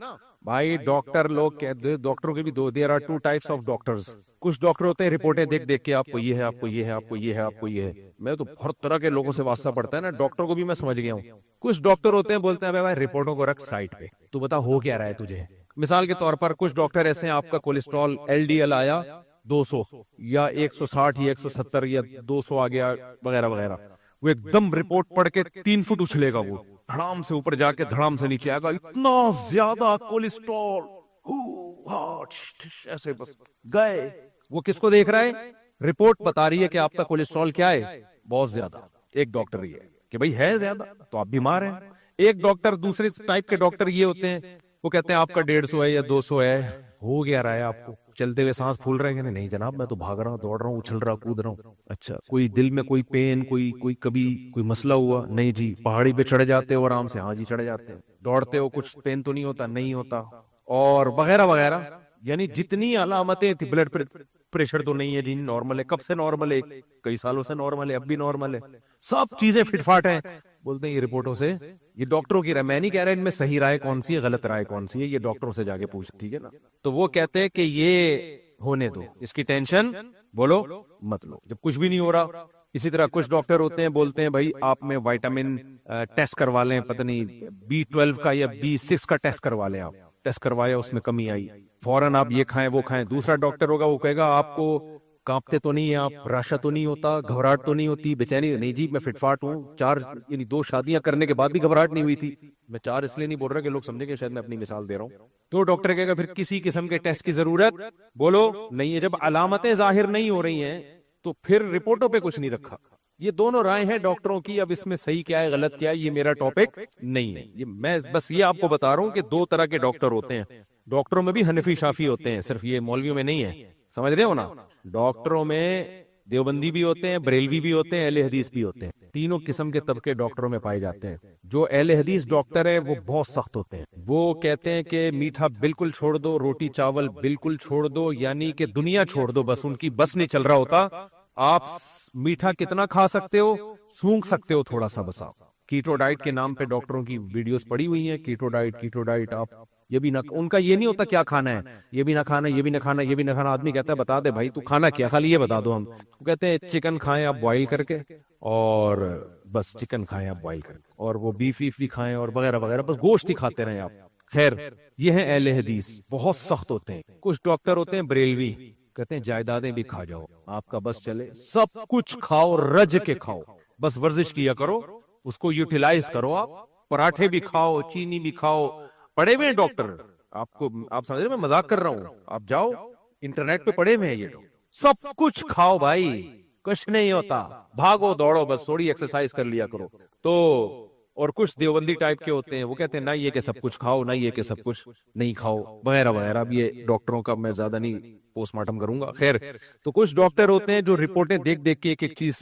بھائی. ڈاکٹر لوگ کہتے, ڈاکٹروں کے بھی there are 2 types of doctors. کچھ ڈاکٹر ہوتے ہیں رپورٹیں دیکھ دیکھ کے, آپ کو یہ ہے, آپ کو یہ ہے, آپ کو یہ ہے, آپ کو یہ ہے. میں تو ہر طرح کے لوگوں سے واسطہ پڑتا ہے نا, ڈاکٹر کو بھی میں سمجھ گیا ہوں. کچھ ڈاکٹر ہوتے ہیں بولتے ہیں بھائی رپورٹوں کو رکھ سائٹ پہ, تو بتا ہو کیا رہا ہے تجھے. مثال کے طور پر کچھ ڈاکٹر ایسے ہیں, آپ کا کولیسٹرول LDL آیا 200 یا 160 یا 170 یا 200 آ گیا وغیرہ وغیرہ, وہ ایک دم رپورٹ پڑھ کے 3 فٹ اچھلے گا, وہ دھڑام سے اوپر جا کے دھڑام سے نیچے آئے گا, اتنا زیادہ کولیسٹرول, ایسے بس گئے. وہ کس کو دیکھ رہا ہے؟ رپورٹ بتا رہی ہے کہ آپ کا کولیسٹرول کیا ہے, بہت زیادہ. ایک ڈاکٹر یہ ہے کہ بھائی ہے زیادہ تو آپ بیمار ہیں. ایک ڈاکٹر, دوسرے ٹائپ کے ڈاکٹر یہ ہوتے ہیں, وہ کہتے ہیں آپ کا 150 ہے یا 200 ہے, ہو گیا رہا ہے آپ کو, چلتے ہوئے سانس پھول رہے ہیں؟ نہیں جناب میں تو بھاگ رہا ہوں, دوڑ رہا ہوں, اچھل رہا ہوں, کود رہا ہوں. اچھا کوئی دل میں کوئی پین, کوئی کبھی کوئی مسئلہ ہوا؟ نہیں جی. پہاڑی پہ چڑھ جاتے ہو آرام سے؟ ہاں جی چڑھ جاتے ہیں. دوڑتے ہو کچھ پین تو نہیں ہوتا؟ نہیں ہوتا. اور وغیرہ وغیرہ. یعنی جتنی علامتیں تھی, بلڈ پریشر تو نہیں ہے جی, نارمل ہے. کب سے نارمل ہے؟ کئی سالوں سے نارمل ہے, اب بھی نارمل ہے, سب چیزیں فٹ فاٹ ہیں. بولتے ہیں یہ رپورٹوں سے, یہ ڈاکٹروں کی رائے. میں نہیں کہہ رہا ان میں صحیح رائے کون سی ہے, غلط رائے کون سی ہے, یہ ڈاکٹروں سے جا کے پوچھ, ٹھیک ہے نا. تو وہ کہتے ہیں کہ یہ ہونے دو, اس کی ٹینشن بولو مت لو, جب کچھ بھی نہیں ہو رہا. اسی طرح کچھ ڈاکٹر ہوتے ہیں بولتے ہیں بھائی آپ میں وائٹامن ٹیسٹ کروا لیں, پتہ نہیں B12 کا یا B6 کا ٹیسٹ کروا لیں. آپ ٹیسٹ کروایا, اس میں کمی آئی, فوراً آپ یہ کھائیں وہ کھائیں. دوسرا ڈاکٹر ہوگا وہ کہے گا آپ کو کانپتے تو نہیں ہیں آپ, راشا تو نہیں ہوتا, گھبراہٹ تو نہیں ہوتی, بے چینی نہیں جی میں فٹ فاٹ ہوں, 4 یعنی 2 شادیاں کرنے کے بعد بھی گھبراہٹ نہیں ہوئی تھی. میں 4 اس لیے نہیں بول رہا کہ لوگ سمجھیں کہ شاید میں اپنی مثال دے رہا ہوں. تو ڈاکٹر کہے گا پھر کسی قسم کے ٹیسٹ کی ضرورت بولو نہیں ہے. جب علامتیں ظاہر نہیں ہو رہی ہیں تو پھر رپورٹوں پہ کچھ نہیں رکھا. یہ دونوں رائے ہیں ڈاکٹروں کی. اب اس میں صحیح کیا ہے غلط کیا ہے یہ میرا ٹاپک نہیں ہے. یہ میں بس یہ آپ کو بتا رہا ہوں کہ 2 طرح کے ڈاکٹر ہوتے ہیں. ڈاکٹروں میں بھی حنفی شافی ہوتے ہیں, صرف یہ مولویوں میں نہیں ہے. سمجھ رہے ہو نا, ڈاکٹروں میں دیوبندی بھی ہوتے ہیں, بریلوی بھی ہوتے ہیں, اہل حدیث بھی ہوتے ہیں. تینوں قسم کے طبقے ڈاکٹروں میں پائے جاتے ہیں. جو اہل حدیث ڈاکٹر ہے وہ بہت سخت ہوتے ہیں. وہ کہتے ہیں کہ میٹھا بالکل چھوڑ دو, روٹی چاول بالکل چھوڑ دو, یعنی کہ دنیا چھوڑ دو بس. ان کی بس نہیں چل رہا ہوتا. آپ میٹھا کتنا کھا سکتے ہو, سونگ سکتے ہو تھوڑا سا بس. آپ کیٹو ڈائٹ کے نام پہ ڈاکٹروں کی ویڈیوز پڑی ہوئی ہیں, کیٹو ڈائٹ. آپ یہ بھی نہ, ان کا یہ نہیں ہوتا کیا کھانا ہے, یہ بھی نہ کھانا, یہ بھی نہ کھانا, یہ بھی نہ کھانا. آدمی کہتا ہے بتا دے بھائی تو کھانا کیا, خالی یہ بتا دو. ہم وہ کہتے ہیں چکن کھائیں آپ بوائل کر کے, اور بس چکن کھائیں آپ بوائل کر کے, اور وہ بیف بھی کھائیں اور وغیرہ وغیرہ, بس گوشت ہی کھاتے رہیں آپ. خیر یہ ہیں اہل حدیث, بہت سخت ہوتے ہیں. کچھ ڈاکٹر ہوتے ہیں بریلوی, کہتے ہیں جائیدادیں بھی کھا جاؤ, آپ کا بس چلے, سب کچھ کھاؤ, رج کے کھاؤ, بس ورزش کیا کرو, اس کو یوٹیلائز کرو. آپ پراٹھے بھی کھاؤ, چینی بھی کھاؤ. پڑے ہوئے ہیں ڈاکٹر, آپ کو آپ سمجھ رہے میں مذاق کر رہا ہوں, آپ جاؤ انٹرنیٹ پہ پڑے ہوئے ہیں یہ لوگ. سب کچھ کھاؤ بھائی, کچھ نہیں ہوتا, بھاگو دوڑو بس, تھوڑی ایکسرسائز کر لیا کرو. تو اور کچھ دیوبندی ٹائپ کے ہوتے ہیں, وہ کہتے ہیں نہ یہ کہ سب کچھ کھاؤ, نہ یہ کہ سب کچھ نہیں کھاؤ, وغیرہ وغیرہ. اب یہ ڈاکٹروں کا میں زیادہ نہیں پوسٹ مارٹم کروں گا. خیر تو کچھ ڈاکٹر ہوتے ہیں جو رپورٹیں دیکھ دیکھ کے ایک ایک چیز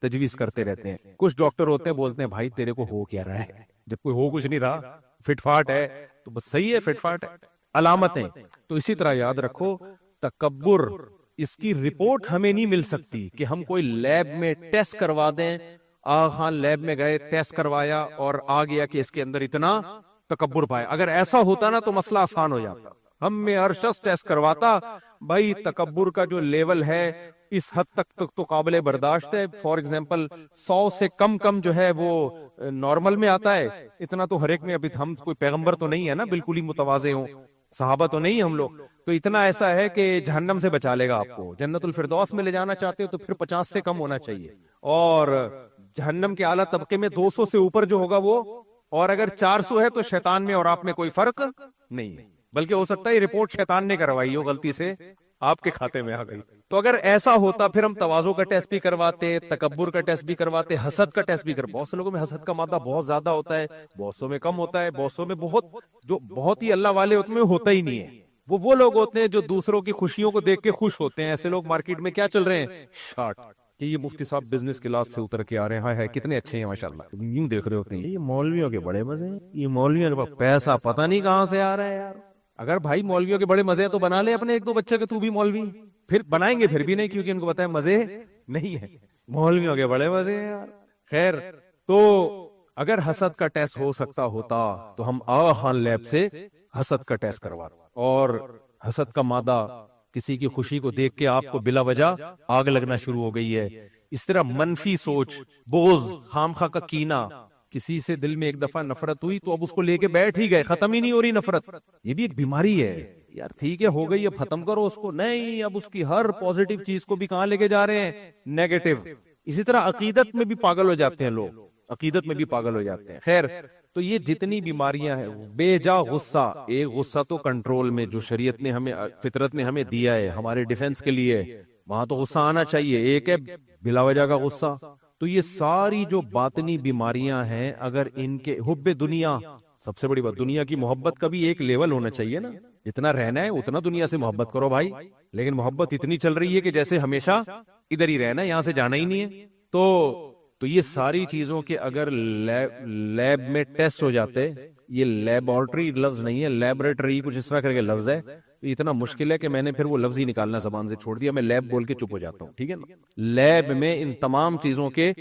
تجویز کرتے رہتے ہیں. کچھ ڈاکٹر ہوتے ہیں بولتے ہیں بھائی تیرے کو ہو کیا رہا ہے, جب کوئی ہو کچھ نہیں رہا, فٹ فاٹ ہے تو بس صحیح ہے, فٹ فاٹ ہے. علامتیں تو اسی طرح یاد رکھو, تکبر اس کی رپورٹ ہمیں نہیں مل سکتی کہ ہم کوئی لیب میں ٹیسٹ کروا دیں. خان لیب میں گئے, ٹیسٹ کروایا اور آ گیا کہ اس کے اندر اتنا تکبر پایا. اگر ایسا ہوتا نا تو مسئلہ آسان ہو جاتا. ہم میں ہر شخص ٹیسٹ کرواتا, بھائی تکبر کا جو لیول ہے اس حد تک تو قابل برداشت ہے. فار ایگزامپل 100 سے کم جو ہے وہ نارمل میں آتا ہے, اتنا تو ہر ایک میں. ابھی ہم کوئی پیغمبر تو نہیں ہے نا بالکل ہی متواضع ہوں, صحابہ تو نہیں ہم لوگ, تو اتنا ایسا ہے کہ جہنم سے بچا لے گا آپ کو. جنت الفردوس میں لے جانا چاہتے ہو تو پھر 50 سے کم ہونا چاہیے, اور جہنم کے اعلیٰ طبقے میں 200 سے اوپر جو ہوگا وہ, اور اگر 400 ہے تو شیطان میں اور آپ میں کوئی فرق نہیں ہے. بلکہ ہو سکتا ہے یہ رپورٹ شیطان نے کروائی ہو, غلطی سے آپ کے کھاتے میں آ گئی. تو اگر ایسا ہوتا پھر ہم تواضع کا ٹیسٹ بھی کرواتے, تکبر کا ٹیسٹ بھی کرواتے, حسد کا ٹیسٹ بھی کرواتے. بہت سے لوگوں میں حسد کا مادہ بہت زیادہ ہوتا ہے, بہت سو میں کم ہوتا ہے, بہت سو میں بہت ہی اللہ والے ہوتے ہیں ہوتا ہی نہیں ہے. وہ لوگ ہوتے ہیں جو دوسروں کی خوشیوں کو دیکھ کے خوش ہوتے ہیں. ایسے لوگ مارکیٹ میں کیا چل رہے ہیں, شارٹ, کہ یہ مفتی صاحب بزنس کلاس سے اتر کے آ رہے ہیں, ہائے کتنے اچھے ہیں ماشاءاللہ. یوں دیکھ رہے ہوتے ہیں یہ مولویوں کے بڑے مزے ہیں, یہ مولویوں کے پیسہ پتہ نہیں کہاں سے آ رہا ہے یار. اگر بھائی مولویوں کے بڑے مزے ہیں تو بنا لے اپنے 1-2 بچے کے تو بھی مولوی. پھر بنائیں گے پھر بھی نہیں, کیونکہ ان کو پتہ ہے مزے نہیں ہے, مولویوں کے بڑے مزے ہیں یار. خیر تو اگر حسد کا ٹیسٹ ہو سکتا ہوتا تو ہم آغا خان لیب سے حسد کا ٹیسٹ کرواتے, اور حسد کا مادہ کسی کی خوشی کو دیکھ کے آپ کو بلا وجہ آگ لگنا شروع ہو گئی ہے. اس طرح منفی سوچ, بغض, خامخواہ کا کینہ, کسی سے دل میں ایک دفعہ نفرت ہوئی تو اب اس کو لے کے بیٹھ ہی گئے, ختم ہی نہیں ہو رہی نفرت. یہ بھی ایک بیماری ہے یار. ٹھیک ہے ہو گئی, اب ختم کرو اس کو, نہیں اب اس کی ہر پوزیٹیو چیز کو بھی کہاں لے کے جا رہے ہیں, نیگیٹو. اسی طرح عقیدت میں بھی پاگل ہو جاتے ہیں لوگ, عقیدت میں بھی پاگل ہو جاتے ہیں. خیر تو یہ جتنی بیماریاں ہیں, بے جا غصہ, ایک غصہ تو کنٹرول میں جو شریعت نے ہمیں, فطرت نے ہمیں دیا ہے ہمارے ڈیفنس کے لیے, وہاں تو غصہ آنا چاہیے. ایک ہے بلا وجہ کا غصہ. تو یہ ساری جو باطنی بیماریاں ہیں, اگر ان کے حب دنیا, سب سے بڑی بات دنیا کی محبت کا بھی ایک لیول ہونا چاہیے نا. جتنا رہنا ہے اتنا دنیا سے محبت کرو بھائی, لیکن محبت اتنی چل رہی ہے کہ جیسے ہمیشہ ادھر ہی رہنا ہے, یہاں سے جانا ہی نہیں ہے. تو یہ ساری چیزوں کے اگر لیب میں ٹیسٹ ہو جاتے, یہ لیبارٹری لفظ نہیں ہے, لیبریٹری کچھ اس طرح کر کے لفظ ہے, اتنا مشکل ہے کہ میں نے پھر وہ لفظ ہی نکالنا زبان سے چھوڑ دیا. میں لیب بول کے چپ ہو جاتا ہوں, ٹھیک ہے نا. لیب میں ان تمام چیزوں کے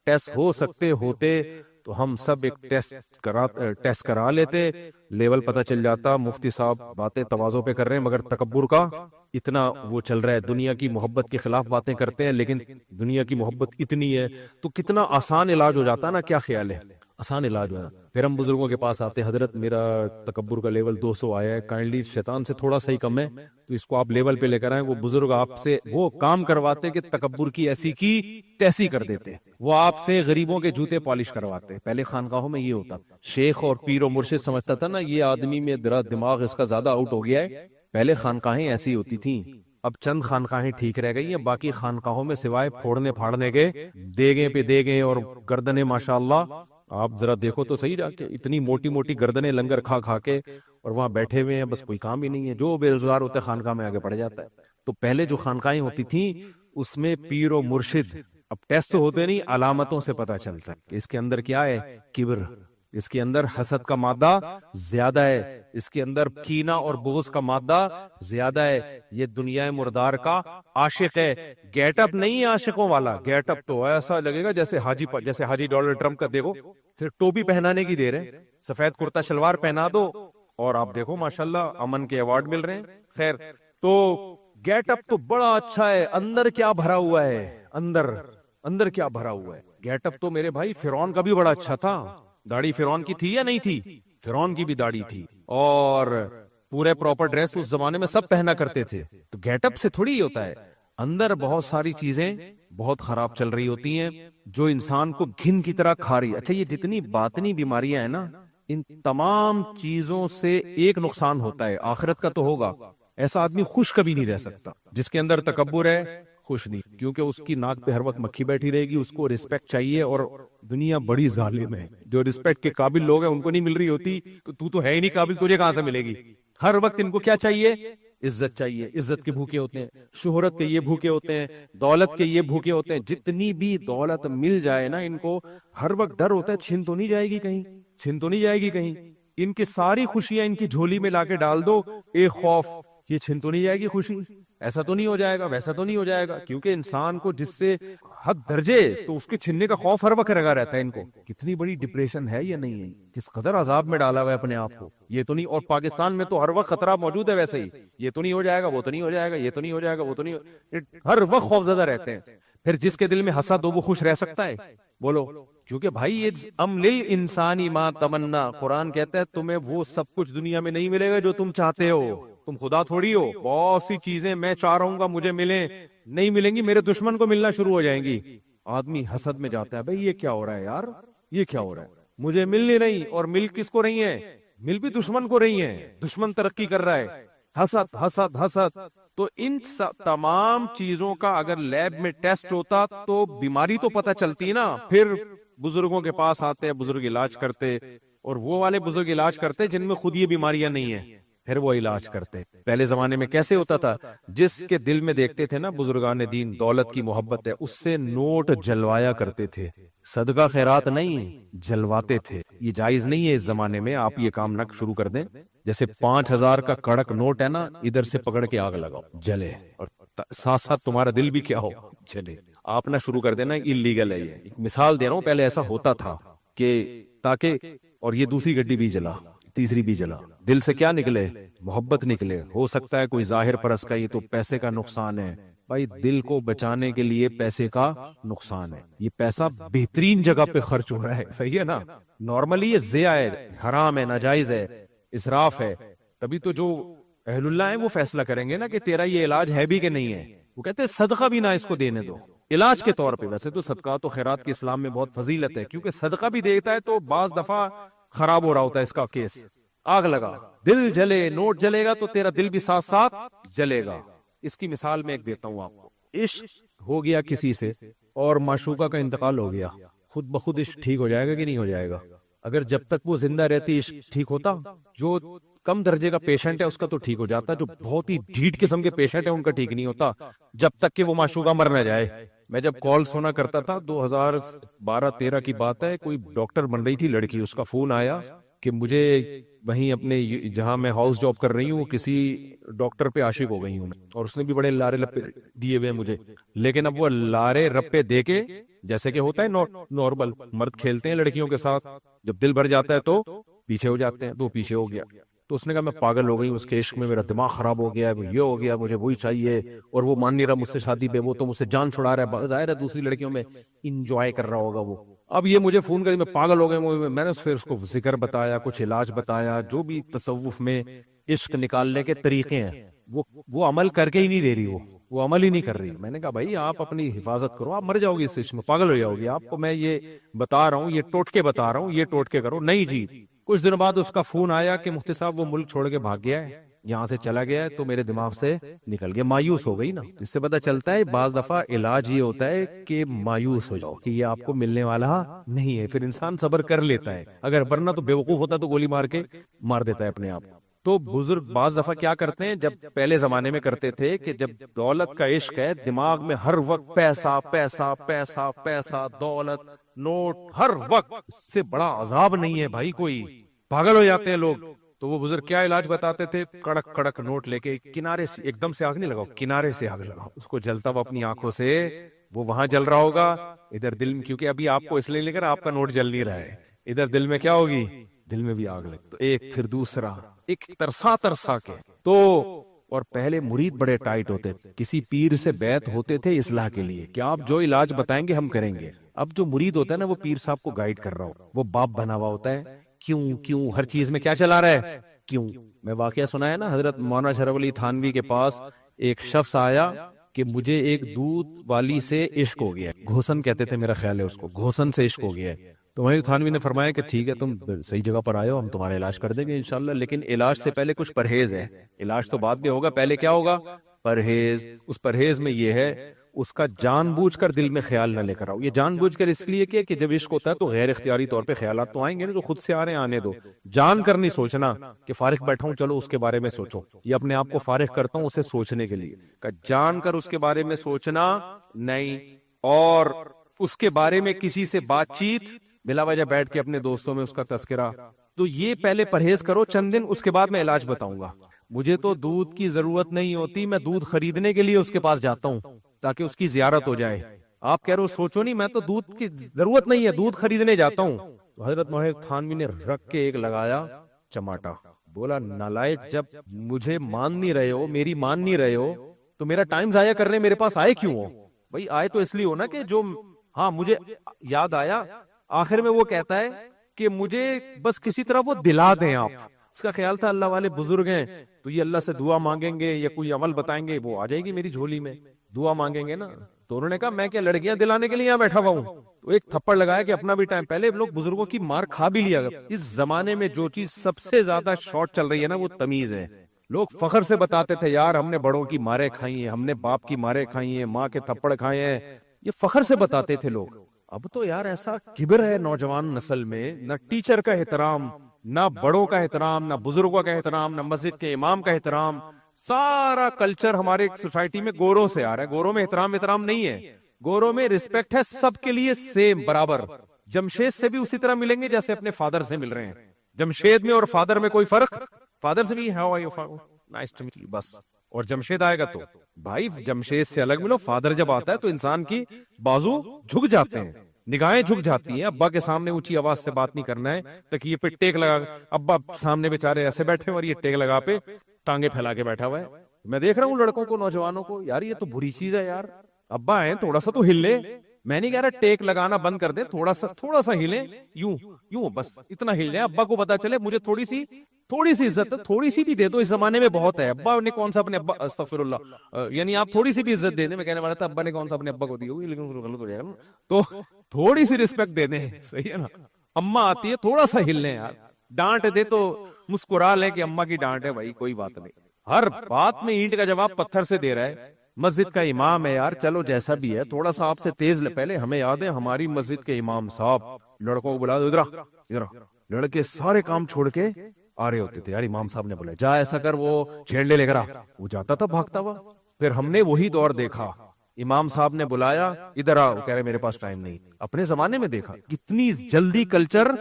ٹیسٹ ہو سکتے ہوتے تو ہم سب ایک ٹیسٹ کرا لیتے, لیول پتہ چل جاتا. مفتی صاحب باتیں تواضع پہ کر رہے ہیں مگر تکبر کا اتنا وہ چل رہا ہے, دنیا کی محبت کے خلاف باتیں کرتے ہیں لیکن دنیا کی محبت اتنی ہے, تو کتنا آسان علاج ہو جاتا نا. کیا خیال ہے؟ آسان علاج ہوا. پھر ہم بزرگوں کے پاس آتے ہیں، حضرت میرا تکبر کا لیول 200 آیا ہے، کائنڈلی شیطان سے تھوڑا سا ہی کم ہے تو اس کو آپ لیول پہ لے کر آئیں. وہ بزرگ آپ سے وہ کام کرواتے کہ تکبر کی ایسی کی تیسی کر دیتے. وہ آپ سے غریبوں کے جوتے پالش کرواتے. پہلے خانقاہوں میں یہ ہوتا، شیخ اور پیر و مرشد سمجھتا تھا نا یہ آدمی میں دماغ اس کا زیادہ آؤٹ ہو گیا ہے. پہلے خانقاہیں ایسی ہوتی تھیں، اب چند خانقاہیں ٹھیک رہ گئی ہیں، باقی خانقاہوں میں سوائے پھوڑنے پھاڑنے کے دیگیں پہ دیگیں اور گردنیں ماشاءاللہ. آپ ذرا دیکھو تو صحیح جا کے اتنی موٹی موٹی گردنیں لنگر کھا کھا کے، اور وہاں بیٹھے ہوئے ہیں، بس کوئی کام ہی نہیں ہے. جو بے روزگار ہوتا ہے خانقاہ میں آگے بڑھ جاتا ہے. تو پہلے جو خانقاہیں ہوتی تھیں اس میں پیر و مرشد، اب ٹیسٹ تو ہوتے نہیں، علامتوں سے پتہ چلتا ہے کہ اس کے اندر کیا ہے، کبر، اس کے اندر حسد کا مادہ زیادہ ہے، اس کے اندر کینہ اور بغض کا مادہ زیادہ ہے، یہ دنیا مردار کا عاشق ہے. گیٹ اپ نہیں ہے عاشقوں والا، گیٹ اپ تو ایسا لگے گا جیسے حاجی ڈونلڈ ٹرمپ کا. دیکھو پھر ٹوپی پہنانے کی دیر ہے، سفید کرتا شلوار پہنا دو اور آپ دیکھو ماشاءاللہ امن کے ایوارڈ مل رہے ہیں. خیر، تو گیٹ اپ تو بڑا اچھا ہے، اندر کیا بھرا ہوا ہے، اندر کیا بھرا ہوا ہے. گیٹ اپ تو میرے بھائی فرعون کا بھی بڑا اچھا تھا. داڑھی فرعون کی تھی یا نہیں تھی؟ فرعون کی بھی داڑھی تھی، اور پورے پراپر ڈریس اس زمانے میں سب پہنا کرتے تھے. تو گیٹ اپ سے تھوڑی ہوتا ہے، اندر بہت ساری چیزیں بہت خراب چل رہی ہوتی ہیں جو انسان کو گھن کی طرح کھا رہی ہے. اچھا، یہ جتنی باطنی بیماریاں ہیں نا، ان تمام چیزوں سے ایک نقصان ہوتا ہے، آخرت کا تو ہوگا. ایسا آدمی خوش کبھی نہیں رہ سکتا جس کے اندر تکبر ہے، خوش نہیں، کیونکہ اس کی ناک پہ ہر وقت مکھی بیٹھی رہے گی. اس کو رسپیکٹ چاہیے، اور دنیا بڑی ظالم ہے. جو رسپیکٹ کے قابل لوگ ہیں ان کو نہیں مل رہی ہوتی تو تو ہے ہی نہیں قابل، تجھے کہاں سے ملے گی. ہر وقت ان کو کیا چاہیے؟ عزت چاہیے. عزت کے بھوکے ہوتے ہیں، شہرت کے یہ بھوکے ہوتے ہیں، دولت کے یہ بھوکے ہوتے ہیں. جتنی بھی دولت مل جائے نا، ان کو ہر وقت ڈر ہوتا ہے چھن تو نہیں جائے گی کہیں، چھن تو نہیں جائے گی کہیں. ان کی ساری خوشیاں ان کی جھولی میں لا کے ڈال دو، ایک خوف، یہ چھن تو نہیں جائے گی خوشی، ایسا تو نہیں ہو جائے گا، ویسا تو نہیں ہو جائے گا. کیونکہ انسان کو جس سے حد درجے تو اس کے چھننے کا خوف ہر وقت لگا رہتا ہے. ان کو کتنی بڑی ڈپریشن ہے یا نہیں ہے، کس قدر عذاب میں ڈالا ہوا ہے اپنے آپ کو. یہ تو نہیں، اور پاکستان میں تو ہر وقت خطرہ موجود ہے ویسے ہی، یہ تو نہیں ہو جائے گا، وہ تو نہیں ہو جائے گا، یہ تو نہیں ہو جائے گا، وہ تو نہیں، ہر وقت خوف زدہ رہتے ہیں. پھر جس کے دل میں حسد ہو وہ خوش رہ سکتا ہے؟ بولو. کیونکہ بھائی یہ املل انسانی ما تمنا، قرآن کہتا ہے تمہیں وہ سب کچھ دنیا میں نہیں ملے گا جو تم چاہتے ہو. تم خدا تھوڑی ہو. بہت سی چیزیں میں چاہ رہا ہوں گا مجھے ملیں، نہیں ملیں گی، میرے دشمن کو ملنا شروع ہو جائیں گی. آدمی حسد میں جاتا ہے، بھائی یہ کیا ہو رہا ہے یار، یہ کیا ہو رہا ہے، مجھے مل نہیں رہی. اور مل کس کو رہی ہیں؟ مل بھی دشمن کو رہی ہیں، دشمن ترقی کر رہا ہے. حسد حسد حسد. تو ان تمام چیزوں کا اگر لیب میں ٹیسٹ ہوتا تو بیماری تو پتہ چلتی نا. پھر بزرگوں کے پاس آتے، بزرگ علاج کرتے، اور وہ والے بزرگ علاج کرتے جن میں خود یہ بیماریاں نہیں ہیں، پھر وہ علاج کرتے. پہلے زمانے میں کیسے ہوتا تھا؟ جس کے دل میں دیکھتے تھے نا بزرگان دین دولت کی محبت ہے، اس سے نوٹ جلوایا کرتے تھے. صدقہ خیرات نہیں، جلواتے تھے. یہ جائز نہیں ہے اس زمانے میں. آپ یہ کام نہ شروع کر دیں. جیسے 5,000 کا کڑک نوٹ ہے نا، ادھر سے پکڑ کے آگ لگاؤ، جلے، اور ساتھ ساتھ تمہارا دل بھی کیا ہو، جلے. آپ نہ شروع کر دینا، اللیگل ہے. یہ ایک مثال دے رہا ہوں، پہلے ایسا ہوتا تھا کہ تاکہ، اور یہ دوسری گڈی بھی جلا، تیسری بھی جلا. دل سے کیا نکلے؟ محبت نکلے. ہو سکتا ہے کوئی ظاہر پرس کا، یہ تو پیسے کا نقصان ہے. بھائی دل کو بچانے کے لیے پیسے کا نقصان ہے. یہ پیسہ بہترین جگہ پہ خرچ ہو رہا ہے، صحیح ہے نا. نارملی یہ ضیاء ہے، حرام ہے، ناجائز ہے، اسراف ہے. تبھی تو جو اہل اللہ ہیں وہ فیصلہ کریں گے نا کہ تیرا یہ علاج ہے بھی کہ نہیں ہے. وہ کہتے ہیں صدقہ بھی نہ اس کو دینے دو علاج کے طور پہ. ویسے تو صدقات و خیرات کی اسلام میں بہت فضیلت ہے، کیونکہ صدقہ بھی دیتا ہے تو بعض دفعہ خراب ہو رہا ہوتا ہے اس کا کیس. آگ لگا، دل جلے، نوٹ جلے گا تو تیرا دل بھی ساتھ ساتھ جلے گا. اس کی مثال میں ایک دیتا ہوں آپ کو. عشق ہو گیا کسی سے اور معشوقہ کا انتقال ہو گیا، خود بخود عشق ٹھیک ہو جائے گا کہ نہیں ہو جائے گا؟ اگر جب تک وہ زندہ رہتی عشق ٹھیک ہوتا. جو کم درجے کا پیشنٹ ہے اس کا تو ٹھیک ہو جاتا، جو بہت ہی ڈھیٹ قسم کے پیشنٹ ہیں ان کا ٹھیک نہیں ہوتا جب تک کہ وہ معشوقہ مر نہ جائے. میں جب کال سنا کرتا تھا 2012-13 کی بات ہے، کوئی ڈاکٹر بن رہی تھی لڑکی، اس کا فون آیا کہ مجھے وہیں اپنے جہاں میں ہاؤس جاب کر رہی ہوں کسی ڈاکٹر پہ عاشق ہو گئی ہوں میں، اور اس نے بھی بڑے لارے لپے دیے ہوئے مجھے. لیکن اب وہ لارے رپے دے کے، جیسے کہ ہوتا ہے نارمل مرد کھیلتے ہیں لڑکیوں کے ساتھ، جب دل بھر جاتا ہے تو پیچھے ہو جاتے ہیں، تو پیچھے ہو گیا. تو اس نے کہا میں پاگل ہو گئی ہوں اس کے عشق میں، میرا دماغ خراب ہو گیا ہے، یہ ہو گیا، مجھے وہی چاہیے، اور وہ مان نہیں رہا مجھ سے شادی پہ، وہ تو مجھ سے جان چھڑا رہا ہے. ظاہر ہے دوسری لڑکیوں میں انجوائے کر رہا ہوگا وہ. اب یہ مجھے فون کری، میں پاگل ہو گئے، میں نے پھر اس کو ذکر بتایا، کچھ علاج بتایا، جو بھی تصوف میں عشق نکالنے کے طریقے ہیں وہ عمل کر کے ہی نہیں دے رہی، وہ عمل ہی نہیں کر رہی. میں نے کہا بھائی آپ اپنی حفاظت کرو، آپ مر جاؤ گی اس عشق میں، پاگل ہو جاؤ گی. آپ کو میں یہ بتا رہا ہوں، یہ ٹوٹکے بتا رہا ہوں، یہ ٹوٹکے کرو. نہیں جی. کچھ دنوں بعد اس کا فون آیا کہ مفتی صاحب وہ ملک چھوڑ کے بھاگ گیا ہے، یہاں سے چلا گیا ہے. تو میرے دماغ سے نکل گیا، مایوس ہو گئی نا. اس سے پتہ چلتا ہے بعض دفعہ علاج یہ ہوتا ہے کہ مایوس ہو جاؤ کہ یہ آپ کو ملنے والا نہیں ہے، پھر انسان صبر کر لیتا ہے. اگر ورنہ تو بیوقوف ہوتا تو گولی مار کے مار دیتا ہے اپنے آپ. تو بزرگ بعض دفعہ کیا کرتے ہیں، جب پہلے زمانے میں کرتے تھے کہ جب دولت کا عشق ہے، دماغ میں ہر وقت پیسہ پیسہ پیسہ پیسہ، دولت، نوٹ، ہر وقت. اس سے بڑا عذاب نہیں ہے بھائی کوئی، پاگل ہو جاتے ہیں لوگ. تو وہ بزرگ کیا علاج بتاتے تھے، کڑک کڑک نوٹ لے کے کنارے سے ایک دم سے آگ نہیں لگاؤ، کنارے سے آگ لگاؤ، اس کو جلتا ہوا اپنی آنکھوں سے، وہ وہاں جل رہا ہوگا ادھر دل میں، کیونکہ ابھی آپ کو اس لیے لے کر آپ کا نوٹ جل نہیں رہا ہے، ادھر دل میں کیا ہوگی، دل میں بھی آگ لگ. تو ایک پھر دوسرا، ایک ترسا ترسا کے. تو اور پہلے مرید بڑے ٹائٹ ہوتے تھے، کسی پیر سے بیعت ہوتے تھے اصلاح کے لیے کہ آپ جو علاج بتائیں گے ہم کریں گے. اب جو مرید ہوتا ہے نا، وہ پیر صاحب کو گائیڈ کر رہا ہو، وہ باپ بنا ہوا ہوتا ہے. کیوں ہر چیز میں کیا چلا رہا ہے، کیوں. میں واقعہ سنا ہے نا، حضرت مولانا شرف علی تھانوی کے پاس ایک شخص آیا کہ مجھے ایک دودھ والی سے عشق ہو گیا، گھوسن کہتے تھے میرا خیال ہے اس کو، گھوسن سے عشق ہو گیا ہے. تو وہیں تھانوی نے فرمایا کہ ٹھیک ہے تم صحیح جگہ پر آئے ہو، ہم تمہارا علاج کر دیں گے انشاءاللہ، لیکن علاج سے پہلے کچھ پرہیز ہے. علاج تو بعد میں ہوگا، پہلے کیا ہوگا، پرہیز. اس پرہیز میں یہ ہے، اس کا جان بوجھ کر دل میں خیال نہ لے کر آؤ. یہ جان بوجھ کر اس لیے کہ جب عشق ہوتا ہے تو غیر اختیاری طور پہ خیالات تو آئیں گے نا، تو خود سے آ رہے ہیں آنے دو. جان کر نہیں سوچنا کہ فارغ بیٹھا ہوں چلو اس کے بارے میں سوچو، یہ اپنے آپ کو فارغ کرتا ہوں اسے سوچنے کے لیے، کہ جان کر اس کے بارے میں سوچنا نہیں. اور اس کے بارے میں کسی سے بات چیت بلا وجہ بیٹھ کے اپنے دوستوں میں اس کا تذکرہ. تو یہ پہلے پرہیز کرو چند دن، اس کے بعد میں علاج بتاؤں گا. مجھے تو دودھ کی ضرورت نہیں ہوتی، میں دودھ خریدنے کے لیے اس کے پاس جاتا ہوں تاکہ اس کی زیارت ہو جائے. آپ کہہ رہے ہو سوچو نہیں، میں تو دودھ کی ضرورت نہیں ہے، دودھ خریدنے جاتا ہوں. تو حضرت محب تھانوی نے رکھ کے ایک لگایا چماٹا، بولا نالائق، جب مجھے مان نہیں رہے ہو، میری مان نہیں رہے ہو، تو میرا ٹائم ضائع کرنے میرے پاس آئے کیوں ہو؟ بھائی آئے تو اس لیے ہو نا کہ جو، ہاں مجھے یاد آیا آخر میں وہ کہتا ہے کہ مجھے بس کسی طرح وہ دلا دیں آپ. اس کا خیال تھا اللہ والے بزرگ ہیں تو یہ اللہ سے دعا مانگیں گے یا کوئی عمل بتائیں گے، وہ آ جائے گی میری جھولی میں، دعا مانگیں گے نا. تو انہوں نے کہا میں کیا لڑکیاں دلانے کے لیے یہاں بیٹھا ہوا ہوں؟ تو ایک تھپڑ لگایا کہ اپنا بھی ٹائم، پہلے لوگ بزرگوں کی مار کھا بھی لیا. اس زمانے میں جو چیز سب سے زیادہ شارٹ چل رہی ہے نا، وہ تمیز ہے. لوگ فخر سے بتاتے تھے یار ہم نے بڑوں کی مارے کھائی ہیں، ہم نے باپ کی مارے کھائی ہیں، ماں کے تھپڑ کھائے ہیں، یہ فخر سے بتاتے تھے لوگ. اب تو یار ایسا کبر ہے نوجوان نسل میں، نہ ٹیچر کا احترام، نہ بڑوں کا احترام، نہ بزرگوں کا احترام، نہ مسجد کے امام کا احترام. سارا کلچر ہمارے سوسائٹی میں گوروں سے آ رہا ہے. گوروں میں احترام نہیں ہے، گوروں میں رسپیکٹ ہے سب کے لیے سیم برابر. جمشید سے بھی اسی طرح ملیں گے جیسے اپنے فادر سے مل رہے ہیں. جمشید میں اور فادر میں کوئی فرق؟ فادر سے بھی how are you, nice to meet you, بس. اور جمشید آئے گا تو بھائی جمشید سے الگ ملو. فادر جب آتا ہے تو انسان کی بازو جھک جاتے ہیں، نگاہیں جھک جاتی ہیں. ابا کے سامنے اونچی آواز سے بات نہیں کرنا ہے، تکیے پہ ٹیک لگا، ابا سامنے بیچارے ایسے بیٹھے اور یہ ٹیک لگا پہ ٹانگیں پھیلا کے بیٹھا ہوا ہے. میں دیکھ رہا ہوں لڑکوں کو، نوجوانوں کو، یار یہ تو بری چیز ہے یار. ابا ہیں تھوڑا سا تو ہل لے. میں نہیں کہہ رہا ٹیک لگانا بند کر دیں، تھوڑا سا ہلیں، یوں بس اتنا ہل جائے، ابا کو پتا چلے مجھے تھوڑی سی عزت، تھوڑی سی بھی دے دو. اس زمانے میں بہت ہے. ابا نے کون سا اپنے ابا، استغفر اللہ، یعنی آپ تھوڑی سی بھی عزت دے دیں. میں کہنے والا تھا ابا نے کون سا اپنے ابا کو دی ہوگی، لیکن غلط ہو جائے گا. تو تھوڑی سی رسپیکٹ دے دیں، صحیح ہے نا. اماں آتی ہے تھوڑا سا ہل لیں یار. ڈانٹ دے تو مسکرا لیں کہ اماں کی ڈانٹ ہے بھائی، کوئی بات نہیں. ہر بات میں اینٹ کا جواب پتھر سے دے رہا ہے. مسجد کا امام ہے یار، چلو جیسا بھی ہے تھوڑا سا آپ سے تیز. پہلے ہمیں یاد ہے ہماری مسجد کے امام صاحب لڑکوں کو بلا دو، ادھر. لڑکے سارے کام چھوڑ کے آ رہے ہوتے تھے، یار امام صاحب نے بولا جا ایسا کر، وہ جھینڈے لے کر آ. وہ جاتا تھا بھاگتا ہوا. پھر ہم نے وہی دور دیکھا، امام صاحب نے بلایا ادھر آؤ، کہہ رہے میرے پاس ٹائم نہیں. اپنے زمانے میں دیکھا کتنی جلدی کلچر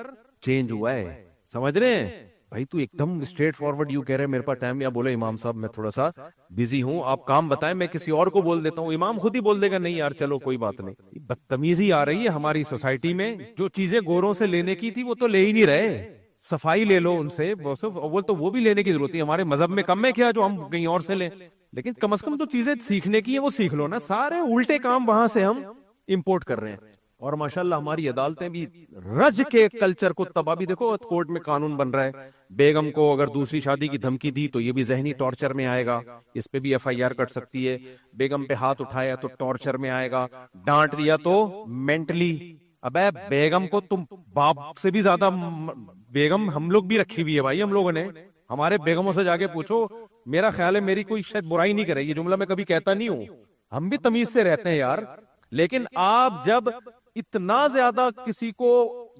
چینج ہوا ہے، سمجھ رہے ہیں بھائی. تو ایک دم اسٹریٹ فارورڈ یوں کہہ رہے میرے پاس ٹائم، یا بولے امام صاحب میں تھوڑا سا بزی ہوں، آپ کام بتائیں، میں کسی اور کو بول دیتا ہوں. امام خود ہی بول دے گا نہیں یار چلو کوئی بات نہیں. بدتمیزی آ رہی ہے ہماری سوسائٹی میں. جو چیزیں گوروں سے لینے کی تھی وہ تو لے ہی نہیں رہے. صفائی لے لو ان سے، اول تو وہ بھی لینے کی ضرورت ہے. ہمارے مذہب میں کم ہے کیا جو ہم کہیں اور سے لیں؟ لیکن کم از کم تو چیزیں سیکھنے کی ہیں وہ سیکھ لو نا. سارے الٹے کام وہاں سے ہم امپورٹ کر رہے ہیں. اور ماشاءاللہ ہماری عدالتیں بھی رج کے کلچر کو تباہ بھی، دیکھو کورٹ میں قانون بن رہا ہے، بیگم کو اگر دوسری شادی کی دھمکی دی تو یہ بھی ذہنی ٹارچر میں آئے گا، اس پہ بھی ایف آئی آر کٹ سکتی ہے، بیگم پہ ہاتھ اٹھایا تو ٹارچر میں آئے گا، ڈانٹ دیا تو مینٹلی۔ ابے بیگم کو تم باپ سے بھی زیادہ بیگم ہم لوگ بھی رکھی ہوئی ہے بھائی، ہم لوگوں نے، ہمارے بیگموں سے جا کے پوچھو، میرا خیال ہے میری کوئی شاید برائی نہیں کرے، یہ جملہ میں کبھی کہتا نہیں ہوں، ہم بھی تمیز سے رہتے ہیں یار، لیکن آپ جب اتنا زیادہ کسی کو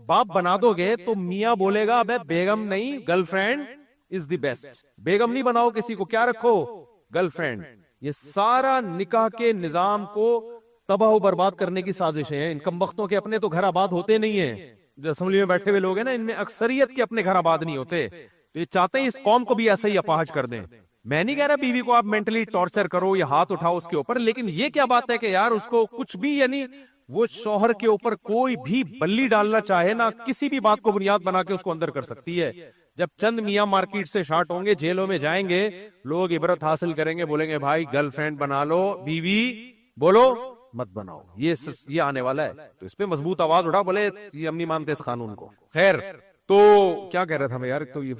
باپ بنا دو گے تو میاں بولے گا ابے بیگم نہیں girl friend is the best, بیگم نہیں بناؤ کسی کو، کیا رکھو، گرل فرینڈ۔ یہ سارا نکاح کے نظام کو تباہ و برباد کرنے کی سازشیں ہیں، ان کمبختوں کے اپنے تو گھر آباد ہوتے نہیں ہیں، جو اسمبلی میں بیٹھے ہوئے لوگ ہیں نا، ان میں اکثریت کے اپنے گھر آباد نہیں ہوتے، تو یہ چاہتے ہیں اس قوم کو بھی ایسا ہی اپاہج کر دیں۔ میں نہیں کہہ رہا بیوی کو آپ مینٹلی ٹارچر کرو یا ہاتھ اٹھاؤ اس کے اوپر، لیکن یہ کیا بات ہے کہ یار اس کو کچھ بھی، یعنی وہ شوہر کے اوپر کوئی بھی بلی ڈالنا چاہے نا، کسی بھی بات کو بنیاد بنا کے اس کو اندر کر سکتی ہے۔ جب چند میاں مارکیٹ سے شارٹ ہوں گے، جیلوں میں جائیں گے، لوگ عبرت حاصل کریں گے، بولیں گے بھائی گرل فرینڈ بنا لو، بیوی بولو مت بناؤ، یہ آنے والا ہے، تو اس پہ مضبوط آواز اٹھا، بولے یہ ہم نہیں مانتے اس قانون کو۔ خیر، تو کیا کہہ رہا تھا میں یار، تو یہ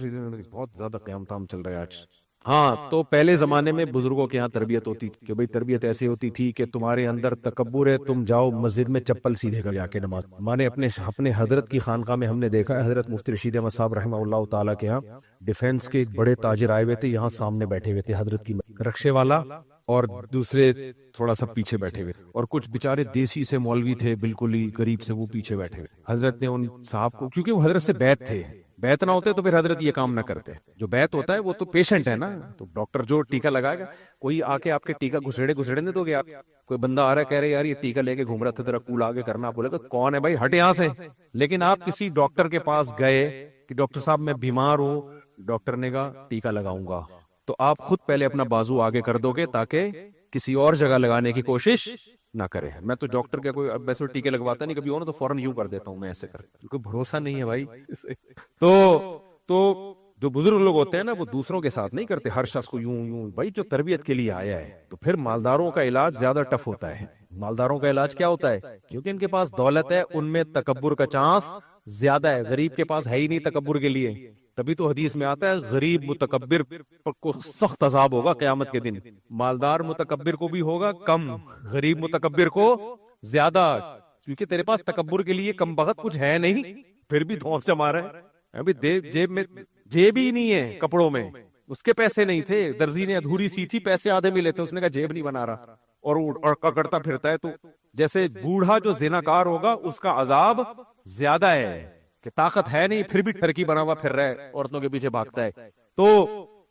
بہت زیادہ قیام تام چل رہا ہے آج۔ ہاں، تو پہلے زمانے میں بزرگوں کے یہاں تربیت ہوتی تھی کہ بھئی تربیت ایسی ہوتی تھی کہ تمہارے اندر تکبر ہے، تم جاؤ مسجد میں چپل سیدھے کر جا کے نماز۔ مانے اپنے حضرت کی خانقاہ میں ہم نے دیکھا ہے، حضرت مفتی رشید احمد صاحب رحمہ اللہ تعالیٰ کے یہاں ڈیفینس کے ایک بڑے تاجر آئے ہوئے تھے، یہاں سامنے بیٹھے ہوئے تھے حضرت کی رکشے والا، اور دوسرے تھوڑا سا پیچھے بیٹھے ہوئے، اور کچھ بیچارے دیسی سے مولوی تھے بالکل ہی غریب سے، وہ پیچھے بیٹھے ہوئے۔ حضرت نے ان صاحب کو، کیونکہ وہ حضرت سے بیعت تھے، بیعت نہ ہوتے تو پھر حضرت یہ کام نہ کرتے، جو بیعت ہوتا ہے وہ تو پیشنٹ ہے نا، تو ڈاکٹر جو ٹیکا لگائے گا، کوئی آ کے آپ کے ٹیکا گھسیڑے نہیں دو گے آپ، کوئی بندہ آ رہا ہے کہہ رہے یار یہ ٹیکا لے کے گھوم رہا تھا، ذرا کول آگے کرنا، آپ بولے گا کون ہے بھائی ہٹ یہاں سے۔ لیکن آپ کسی ڈاکٹر کے پاس گئے کہ ڈاکٹر صاحب میں بیمار ہوں، ڈاکٹر نے کہا ٹیکا لگاؤں گا، تو آپ خود پہلے اپنا بازو آگے کر دو گے تاکہ کسی اور جگہ لگانے کی کوشش نہ کرے۔ میں تو ڈاکٹر کا کوئی ویسے ٹیکے لگواتا نہیں، کبھی ہو نا تو فوراً یوں کر دیتا ہوں میں ایسے کر، کیونکہ بھروسہ نہیں ہے بھائی۔ تو جو بزرگ لوگ ہوتے ہیں نا، وہ دوسروں کے ساتھ نہیں کرتے ہر شخص کو یوں بھائی، جو تربیت کے لیے آیا ہے۔ تو پھر مالداروں کا علاج زیادہ ٹف ہوتا ہے۔ مالداروں کا علاج کیا ہوتا ہے؟ کیونکہ ان کے پاس دولت ہے، ان میں تکبر کا چانس زیادہ ہے، غریب کے پاس ہے ہی نہیں تکبر کے لیے۔ تبھی تو حدیث میں آتا ہے غریب متکبر کو سخت عذاب ہوگا قیامت کے دن، مالدار متکبر کو بھی ہوگا کم، غریب متکبر کو زیادہ، کیونکہ تیرے پاس تکبر کے لیے کم بخت کچھ ہے نہیں، پھر بھی دھونس جما رہا ہے۔ ابھی جیب میں جیب ہی نہیں ہے، کپڑوں میں اس کے پیسے نہیں تھے، درزی نے ادھوری سی تھی، پیسے آدھے ملے تھے، اس نے کہا جیب نہیں بنا رہا، اور ککڑتا پھرتا ہے۔ تو جیسے بوڑھا جو زناکار ہوگا اس کا عذاب زیادہ ہے، کہ طاقت ہے نہیں پھر بھی ٹھرکی بنا ہوا پھر رہا ہے، عورتوں کے پیچھے بھاگتا ہے۔ تو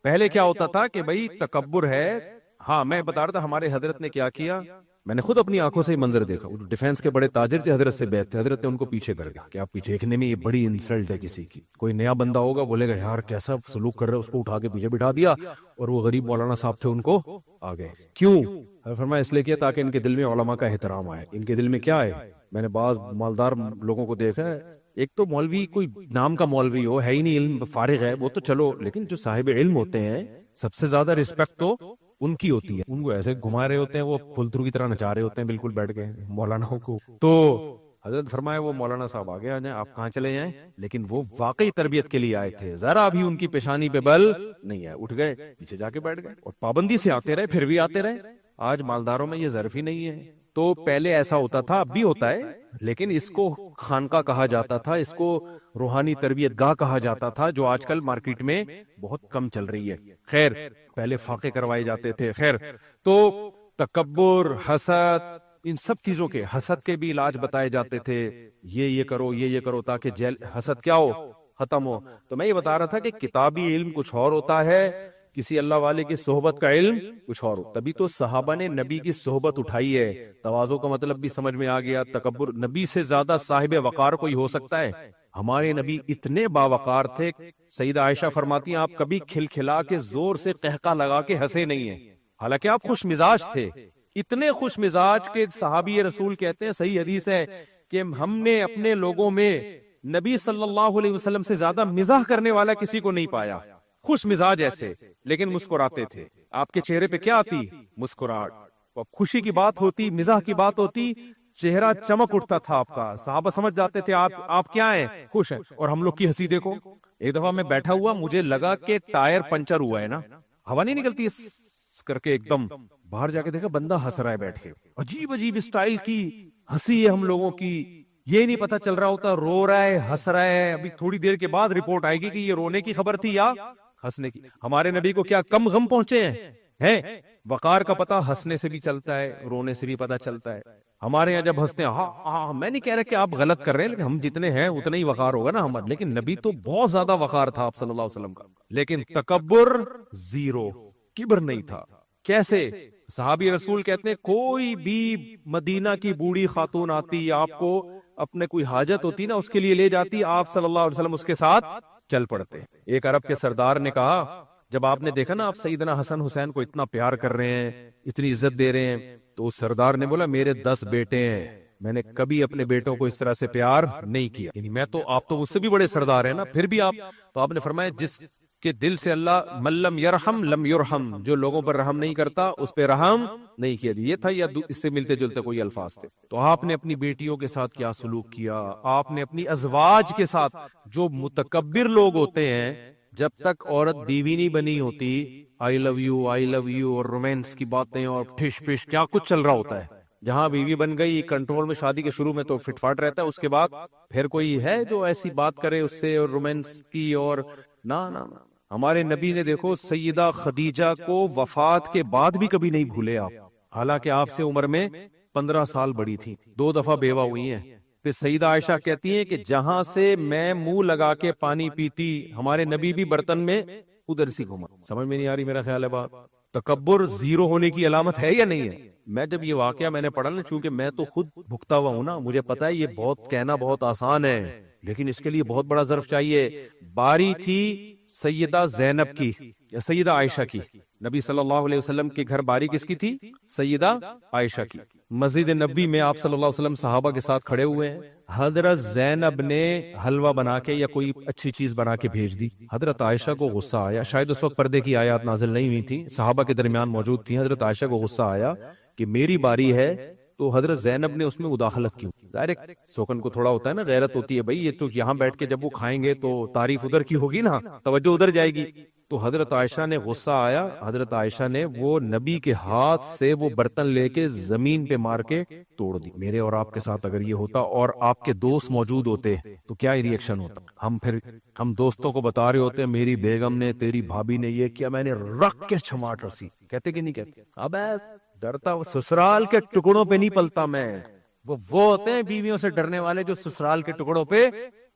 پہلے کیا ہوتا تھا کہ بھئی تکبر ہے۔ ہاں، میں بتا رہا تھا ہمارے حضرت نے کیا کیا، میں نے خود اپنی آنکھوں سے ہی منظر دیکھا، وہ ڈیفینس کے بڑے تاجر تھے، حضرت سے بیعت تھے، حضرت نے ان کو پیچھے کر دیا کہ آپ پیچھے، دیکھنے میں یہ بڑی انسلٹ ہے کسی کی، کوئی نیا بندہ ہوگا بولے گا یار کیسا سلوک کر رہے، اس کو اٹھا کے پیچھے بٹھا دیا، اور وہ غریب مولانا صاحب تھے ان کو آ گئے۔ کیوں؟ فرمایا اس لیے کیا تاکہ ان کے دل میں علماء کا احترام آئے۔ ان کے دل میں کیا ہے؟ میں نے بعض مالدار لوگوں کو دیکھا ہے، ایک تو مولوی کوئی نام کا مولوی ہو، ہے ہی نہیں، علم فارغ ہے وہ تو چلو، لیکن جو صاحب علم ہوتے ہیں سب سے زیادہ رسپیکٹ تو ان کی ہوتی ہے، ان کو ایسے گھما رہے ہوتے ہیں، وہ پھلترو کی طرح نچا رہے ہوتے ہیں بالکل بیٹھ کے مولاناؤں کو۔ تو حضرت فرمایا وہ مولانا صاحب آگے آ جائیں، آپ کہاں چلے جائیں، لیکن وہ واقعی تربیت کے لیے آئے تھے، ذرا بھی ان کی پیشانی پہ بل نہیں ہے، اٹھ گئے پیچھے جا کے بیٹھ گئے، اور پابندی سے آتے رہے، پھر بھی آتے رہے۔ آج مالداروں میں یہ ظرف ہی نہیں ہے۔ تو پہلے ایسا ہوتا تھا، اب بھی ہوتا ہے، لیکن اس کو خانقاہ کہا جاتا تھا، اس کو روحانی تربیت گاہ کہا جاتا تھا، جو آج کل مارکیٹ میں بہت کم چل رہی ہے۔ خیر، پہلے فاقے کروائے جاتے تھے۔ خیر، تو تکبر، حسد، ان سب چیزوں کے، حسد کے بھی علاج بتائے جاتے تھے، یہ کرو، یہ کرو، تاکہ حسد کیا ہو، ختم ہو۔ تو میں یہ بتا رہا تھا کہ کتابی علم کچھ اور ہوتا ہے، کسی اللہ والے کی صحبت کا علم کچھ اور ہو۔ تبھی تو صحابہ نے نبی کی صحبت اٹھائی ہے، تواضع کا مطلب بھی سمجھ میں آ گیا۔ تکبر، نبی سے زیادہ صاحب وقار کوئی ہو سکتا ہے؟ ہمارے نبی اتنے باوقار تھے، سیدہ عائشہ فرماتی ہیں آپ کبھی کھلکھلا کے زور سے قہقہ لگا کے ہنسے نہیں ہیں، حالانکہ آپ خوش مزاج تھے، اتنے خوش مزاج کے صحابی رسول کہتے ہیں، صحیح حدیث ہے کہ ہم نے اپنے لوگوں میں نبی صلی اللہ علیہ وسلم سے زیادہ مزاح کرنے والا کسی کو نہیں پایا، خوش مزاج ایسے، لیکن مسکراتے تھے۔ آپ کے چہرے پہ کیا آتی؟ مسکراہٹ۔ خوشی کی بات ہوتی، مزاح کی بات ہوتی چہرہ چمک اٹھتا تھا آپ کا، صحابہ سمجھ جاتے تھے آپ کیا ہیں، خوش ہیں. اور ہم لوگ کی ہنسی دیکھو. ایک دفعہ میں بیٹھا ہوا، مجھے لگا کہ ٹائر پنچر ہوا ہے نا، ہوا نہیں نکلتی کر کے ایک دم، باہر جا کے دیکھا بندہ ہنس رہا ہے بیٹھ کے، عجیب عجیب اسٹائل کی ہنسی ہے ہم لوگوں کی. یہ نہیں پتا چل رہا ہوتا رو رہا ہے ہنس رہا ہے. ابھی تھوڑی دیر کے بعد رپورٹ آئے گی کہ یہ رونے کی خبر تھی یا ہنسنے کی. ہمارے نبی کو کیا کم غم پہنچے ہیں؟ وقار کا پتہ ہنسنے سے بھی چلتا ہے، رونے سے بھی پتہ چلتا ہے. ہمارے یہاں جب ہنستے ہیں، ہاں میں نہیں کہہ رہا کہ آپ غلط کر رہے ہیں، لیکن ہم جتنے ہیں اتنا ہی وقار ہوگا نا ہمارا. لیکن نبی تو بہت زیادہ وقار تھا آپ صلی اللہ علیہ وسلم کا، لیکن تکبر زیرو، کبر نہیں تھا. کیسے؟ صحابی رسول کہتے ہیں کوئی بھی مدینہ کی بوڑھی خاتون آتی، آپ کو اپنے کوئی حاجت ہوتی نا اس کے لیے لے جاتی، آپ صلی اللہ علیہ وسلم اس کے ساتھ چل پڑتے. ایک عرب کے سردار نے کہا جب آپ نے دیکھا نا آپ سیدنا حسن حسین کو اتنا پیار کر رہے ہیں، اتنی عزت دے رہے ہیں، تو اس سردار نے بولا میرے 10 بیٹے ہیں، میں نے کبھی اپنے بیٹوں کو اس طرح سے پیار نہیں کیا. یعنی میں تو، آپ تو مجھ سے بھی بڑے سردار ہیں نا، پھر بھی آپ. تو آپ نے فرمایا جس کے دل سے اللہ من لم یرحم لم یرحم، جو لوگوں پر رحم نہیں کرتا اس پہ رحم نہیں کیا. یہ تھا یا اس سے ملتے جلتے کوئی الفاظ تھے؟ تو آپ نے اپنی بیٹیوں کے ساتھ کیا سلوک کیا، آپ نے اپنی ازواج کے ساتھ. جو متکبر لوگ ہوتے ہیں، جب تک عورت بیوی نہیں بنی ہوتی، I love you I love you اور رومانس کی باتیں اور ٹھش پش کیا کچھ چل رہا ہوتا ہے. جہاں بیوی بن گئی کنٹرول میں، شادی کے شروع میں تو فٹ فاٹ رہتا ہے، اس کے بعد پھر کوئی ہے جو ایسی بات کرے اس سے اور رومانس کی اور نہ. ہمارے نبی نے دیکھو سیدہ خدیجہ کو وفات کے بعد بھی کبھی نہیں بھولے آپ، حالانکہ آپ سے عمر میں 15 سال بڑی تھی، 2 دفعہ بیوہ ہوئی ہیں. پھر سیدہ عائشہ کہتی ہیں کہ جہاں سے میں منہ لگا کے پانی پیتی، ہمارے نبی بھی برتن میں ادھر سی گھوما. سمجھ میں نہیں آ رہی میرا خیال ہے بات؟ تکبر زیرو ہونے کی علامت ہے یا نہیں ہے؟ میں جب یہ واقعہ میں نے پڑھا نا، چونکہ میں تو خود بھگتا ہوا ہوں نا، مجھے پتا ہے یہ بہت کہنا بہت آسان ہے، لیکن اس کے لیے بہت بڑا ظرف چاہیے. باری تھی سیدہ زینب کی یا سیدہ عائشہ کی. نبی صلی اللہ علیہ وسلم کے گھر باری کس کی تھی؟ سیدہ عائشہ کی. مسجد نبی میں آپ صلی اللہ علیہ وسلم صحابہ کے ساتھ کھڑے ہوئے ہیں، حضرت زینب نے حلوہ بنا کے یا کوئی اچھی چیز بنا کے بھیج دی. حضرت عائشہ کو غصہ آیا، شاید اس وقت پردے کی آیات نازل نہیں ہوئی تھی، صحابہ کے درمیان موجود تھی. حضرت عائشہ کو غصہ آیا کہ میری باری ہے، تو حضرت زینب نے اس میں مداخلت کی. ظاہر سوکن کو تھوڑا ہوتا ہے نا، غیرت ہوتی ہے، بھائی یہ تو یہاں بیٹھ کے جب وہ کھائیں گے تو تعریف ادھر کی ہوگی نا، توجہ ادھر جائے گی. تو حضرت عائشہ نے غصہ آیا، حضرت عائشہ نے وہ نبی کے ہاتھ سے وہ برتن لے کے زمین پہ مار کے توڑ دی. میرے اور آپ کے ساتھ اگر یہ ہوتا اور آپ کے دوست موجود ہوتے تو کیا ری ایکشن ہوتا؟ ہم دوستوں کو بتا رہے ہوتے میری بیگم نے، تیری بھابھی نے یہ کیا، میں نے رکھ کے چھماٹ رسی. کہتے کہ نہیں کہتے؟ اب ڈرتا سسرال کے ٹکڑوں پہ نہیں پلتا میں. وہ ہوتے ہیں بیویوں سے ڈرنے والے جو سسرال کے ٹکڑوں پہ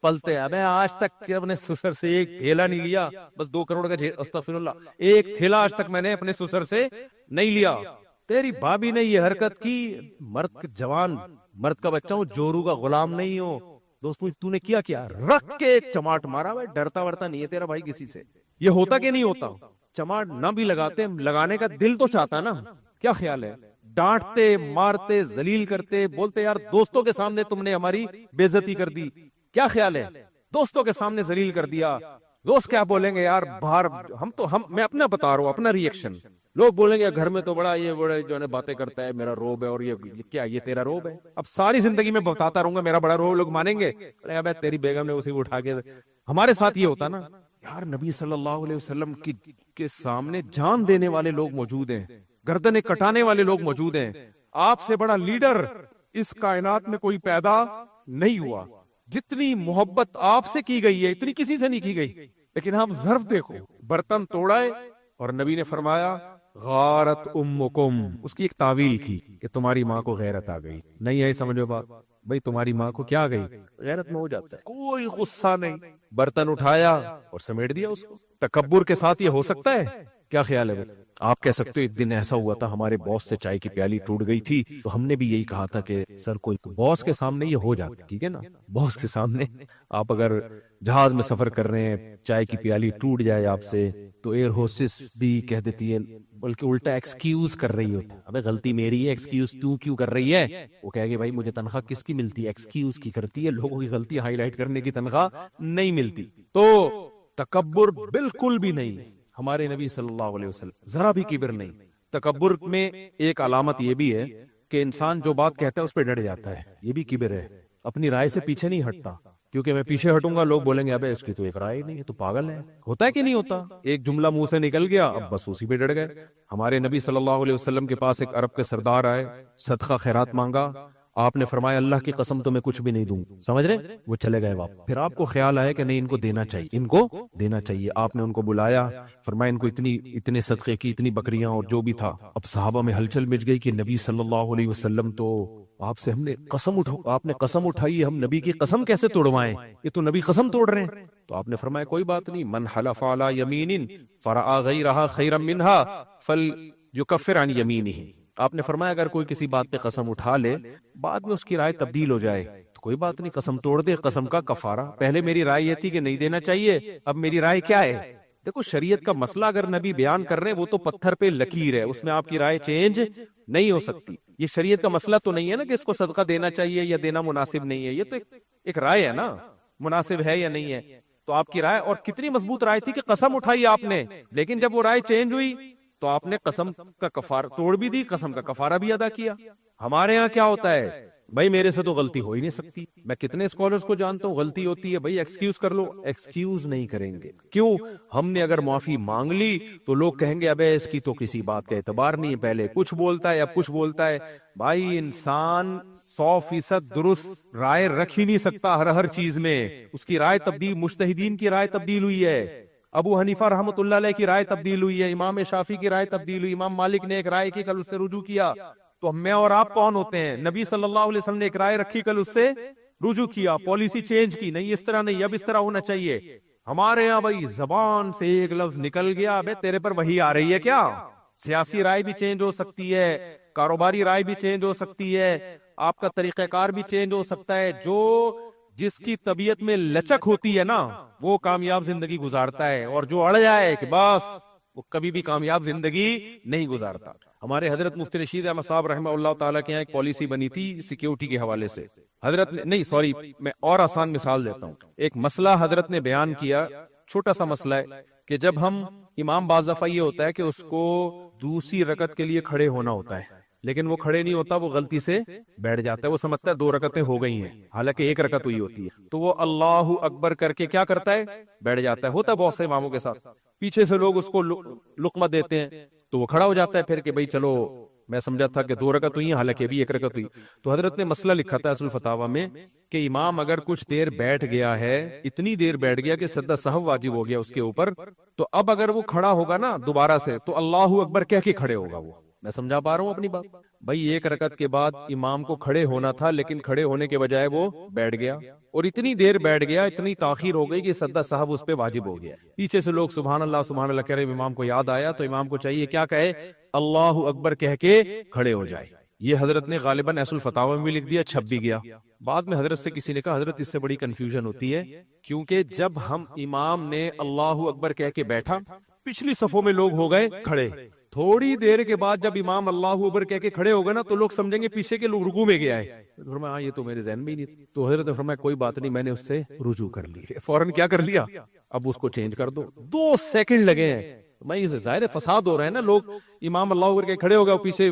پلتے ہیں. میں آج تک اپنے سسر سے ایک تھیلا نہیں لیا، بس 2 کروڑ کا، استغفر اللہ، ایک تھیلا آج تک میں نے اپنے سسر سے نہیں لیا. تیری بھابھی نے یہ حرکت کی، مرد جوان مرد کا بچہ ہوں، جورو کا غلام نہیں ہو. دوست تو نے کیا رکھ کے ایک چماٹ مارا. بھائی ڈرتا ورتا نہیں ہے تیرا بھائی کسی سے؟ یہ ہوتا کہ نہیں ہوتا؟ چماٹ نہ بھی لگاتے، لگانے کا دل تو چاہتا نا. کیا خیال ہے؟ ڈانٹتے مارتے ذلیل کرتے، بولتے یار دوستوں کے سامنے تم نے ہماری بے عزتی کر دی. کیا خیال ہے؟ دوستوں کے سامنے ذلیل کر دیا، دوست کیا بولیں گے یار باہر؟ میں اپنا بتا رہا ہوں، اپنا ری ایکشن. لوگ بولیں گے گھر میں تو بڑا یہ بڑے جو ہے باتیں کرتا ہے، میرا روب ہے، اور یہ کیا یہ تیرا روب ہے؟ اب ساری زندگی میں بتاتا رہوں گا میرا بڑا روب، لوگ مانیں گے؟ تیری بیگم نے اسی کو اٹھا کے. ہمارے ساتھ یہ ہوتا نا یار، نبی صلی اللہ علیہ وسلم کے سامنے جان دینے والے لوگ موجود ہیں، گردنیں کٹانے والے لوگ موجود ہیں. آپ سے بڑا لیڈر اس کائنات میں کوئی پیدا نہیں ہوا. جتنی محبت آپ سے کی گئی ہے اتنی کسی سے نہیں کی گئی. لیکن آپ ظرف دیکھو، برتن توڑا ہے اور نبی نے فرمایا غارت امکم، اس کی ایک تعویل کی کہ تمہاری ماں کو غیرت آ گئی. نہیں ہے سمجھو بات؟ بھائی تمہاری ماں کو کیا گئی؟ غیرت میں ہو جاتا ہے، کوئی غصہ نہیں، برتن اٹھایا اور سمیٹ دیا اس کو. تکبر کے ساتھ یہ ہو سکتا ہے؟ کیا خیال ہے؟ آپ کہہ سکتے ہو ایک دن ایسا ہوا تھا ہمارے باس سے چائے کی پیالی ٹوٹ گئی تھی، تو ہم نے بھی یہی کہا تھا کہ سر کوئی باس کے سامنے یہ ہو جاتا، ٹھیک ہے نا، باس کے سامنے آپ اگر جہاز میں سفر کر رہے ہیں، چائے کی پیالی ٹوٹ جائے آپ سے، تو ایئر ہوسٹس بھی کہہ دیتی ہے، بلکہ الٹا ایکسکیوز کر رہی ہوتی ہے، ابے غلطی میری ہے، ایکسکیوز تو کیوں کر رہی ہے؟ وہ کہے گی بھائی مجھے تنخواہ کس کی ملتی ہے؟ ایکسکیوز کی کرتی ہے، لوگوں کی غلطی ہائی لائٹ کرنے کی تنخواہ نہیں ملتی. تو تکبر بالکل بھی نہیں. ہمارے نبی صلی اللہ علیہ وسلم ذرا بھی کبر نہیں. تکبر میں ایک علامت یہ بھی ہے کہ انسان جو بات کہتا ہے اس پہ ڈٹ جاتا ہے، یہ بھی کبر ہے، اپنی رائے سے پیچھے نہیں ہٹتا، کیونکہ میں پیچھے ہٹوں گا لوگ بولیں گے ابے اس کی تو ایک رائے نہیں ہے، تو پاگل ہے۔ ہوتا ہے کہ نہیں ہوتا؟ ایک جملہ منہ سے نکل گیا، اب بس اسی پہ ڈٹ گئے۔ ہمارے نبی صلی اللہ علیہ وسلم کے پاس ایک عرب کے سردار آئے، صدقہ خیرات مانگا، آپ نے فرمایا اللہ کی قسم تو میں کچھ بھی نہیں دوں، سمجھ رہے؟ وہ چلے گئے واپس۔ پھر آپ کو خیال آیا کہ نہیں ان کو دینا چاہیے، ان کو دینا چاہیے، آپ نے ان کو بلایا، فرمایا ان کو اتنے صدقے کی، اتنی بکریاں اور جو بھی تھا۔ اب صحابہ میں ہلچل مچ گئی کہ نبی صلی اللہ علیہ وسلم تو آپ سے ہم نے آپ نے قسم اٹھائی، ہم نبی کی قسم کیسے توڑوائیں، یہ تو نبی قسم توڑ رہے ہیں۔ تو آپ نے فرمایا کوئی بات نہیں، من حلف علی یمین فرآ غیرہا خیرا منہا فلیکفر عن یمینہ۔ آپ نے فرمایا اگر کوئی کسی بات پہ قسم اٹھا لے، بعد میں اس کی رائے تبدیل ہو جائے تو کوئی بات نہیں، قسم توڑ دے، قسم کا کفارہ۔ پہلے میری رائے یہ تھی کہ نہیں دینا چاہیے، اب میری رائے کیا ہے؟ دیکھو شریعت کا مسئلہ اگر نبی بیان کر رہے ہیں وہ تو پتھر پہ لکیر ہے، اس میں آپ کی رائے چینج نہیں ہو سکتی۔ یہ شریعت کا مسئلہ تو نہیں ہے نا کہ اس کو صدقہ دینا چاہیے یا دینا مناسب نہیں ہے، یہ تو ایک رائے ہے نا، مناسب ہے یا نہیں ہے۔ تو آپ کی رائے، اور کتنی مضبوط رائے تھی کہ قسم اٹھائی آپ نے، لیکن جب وہ رائے چینج ہوئی تو آپ نے قسم کا کفارہ توڑ بھی دی، قسم کا کفارہ بھی ادا کیا۔ ہمارے ہاں کیا ہوتا ہے بھائی، میرے سے تو غلطی ہو ہی نہیں سکتی، میں کتنے اسکالرز کو جانتا ہوں غلطی ہوتی ہے بھائی ایکسکیوز کر لو، ایکسکیوز نہیں کریں گے۔ کیوں؟ ہم نے اگر معافی مانگ لی تو لوگ کہیں گے ابے اس کی تو کسی بات کا اعتبار نہیں ہے، پہلے کچھ بولتا ہے اب کچھ بولتا ہے۔ بھائی انسان 100% درست رائے رکھ ہی نہیں سکتا ہر چیز میں، اس کی رائے تبدیل، مجتہدین کی رائے تبدیل ہوئی ہے، ابو حنیفہ رحمۃ اللہ علیہ کی رائے تبدیل ہوئی ہے، امام شافعی کی رائے تبدیل ہوئی، امام مالک نے ایک رائے کی، کل اس سے رجوع کیا۔ تو میں اور آپ کون ہوتے ہیں؟ نبی صلی اللہ علیہ وسلم نے ایک رائے رکھی، کل اس سے رجوع کیا، پالیسی چینج کی، نہیں اس طرح نہیں، اب اس طرح ہونا چاہیے۔ ہمارے یہاں بھائی زبان سے ایک لفظ نکل گیا، بے تیرے پر وحی آ رہی ہے کیا؟ سیاسی رائے بھی چینج ہو سکتی ہے، کاروباری رائے بھی چینج ہو سکتی ہے، آپ کا طریقہ کار بھی چینج ہو سکتا ہے۔ جو جس کی طبیعت میں لچک ہوتی ہے نا وہ کامیاب زندگی گزارتا ہے، اور جو اڑ جائے کہ بس وہ کبھی بھی کامیاب زندگی نہیں گزارتا۔ ہمارے حضرت مفتی رشید احمد صاحب رحمہ اللہ تعالیٰ کے یہاں ایک پالیسی بنی تھی سیکیورٹی کے حوالے سے، حضرت نے نہیں سوری میں اور آسان مثال دیتا ہوں، ایک مسئلہ حضرت نے بیان کیا، چھوٹا سا مسئلہ ہے کہ جب ہم امام بعض دفعہ یہ ہوتا ہے کہ اس کو دوسری رکعت کے لیے کھڑے ہونا ہوتا ہے، لیکن وہ کھڑے نہیں ہوتا، وہ غلطی سے بیٹھ جاتا ہے، وہ سمجھتا ہے 2 رکعتیں ہو گئی ہیں حالانکہ 1 رکعت ہوئی ہوتی ہے، تو وہ اللہ اکبر کر کے کیا کرتا ہے؟ بیٹھ جاتا ہے۔ ہوتا ہے بہت سے اماموں کے ساتھ، پیچھے سے لوگ اس کو لقمہ دیتے ہیں تو وہ کھڑا ہو جاتا ہے پھر کہ بھئی چلو میں سمجھا تھا کہ 2 رکعت ہوئی ہیں حالانکہ ابھی 1 رکعت ہوئی۔ تو حضرت نے مسئلہ لکھا تھا اصل الفتاوی میں کہ امام اگر کچھ دیر بیٹھ گیا ہے، اتنی دیر بیٹھ گیا کہ سجدہ سہو واجب ہو گیا اس کے اوپر، تو اب اگر وہ کھڑا ہوگا نا دوبارہ سے تو اللہ اکبر کہہ کے کھڑے ہوگا۔ وہ میں سمجھا پا رہا ہوں اپنی بات؟ بھائی 1 رکعت کے بعد امام کو کھڑے ہونا تھا، لیکن کھڑے ہونے کے بجائے وہ بیٹھ گیا، اور اتنی دیر بیٹھ گیا، اتنی تاخیر ہو گئی کہ سجدہ صاحب اس پہ واجب ہو گیا۔ پیچھے سے لوگ سبحان اللہ کہہ رہے، امام کو یاد آیا تو امام کو چاہیے کیا کہے؟ اللہ اکبر کہہ کے کھڑے ہو جائے۔ یہ حضرت نے غالباً ایسل فتاوی میں بھی لکھ دیا، چھپ بھی گیا۔ بعد میں حضرت سے کسی نے کہا حضرت اس سے بڑی کنفیوژن ہوتی ہے، کیونکہ جب ہم امام نے اللہ اکبر کہہ کے بیٹھا، پچھلی صفوں میں لوگ ہو گئے کھڑے، تھوڑی دیر کے بعد جب امام اللہ اکبر کہہ کے کھڑے ہو گئے نا تو لوگ سمجھیں گے پیچھے کے لوگ رکوع میں گیا ہے۔ فرمایا ہاں یہ تو میرے ذہن میں ہی نہیں۔ تو حضرت نے فرمایا کوئی بات نہیں، میں نے اس سے رجوع کر لی، فوراً کیا کر لیا؟ اب اس کو چینج کر دو۔ 2 سیکنڈ لگے ہیں، میں ظاہر فساد ہو رہا ہے نا، لوگ امام اللہ اکبر کے کھڑے ہو گئے پیچھے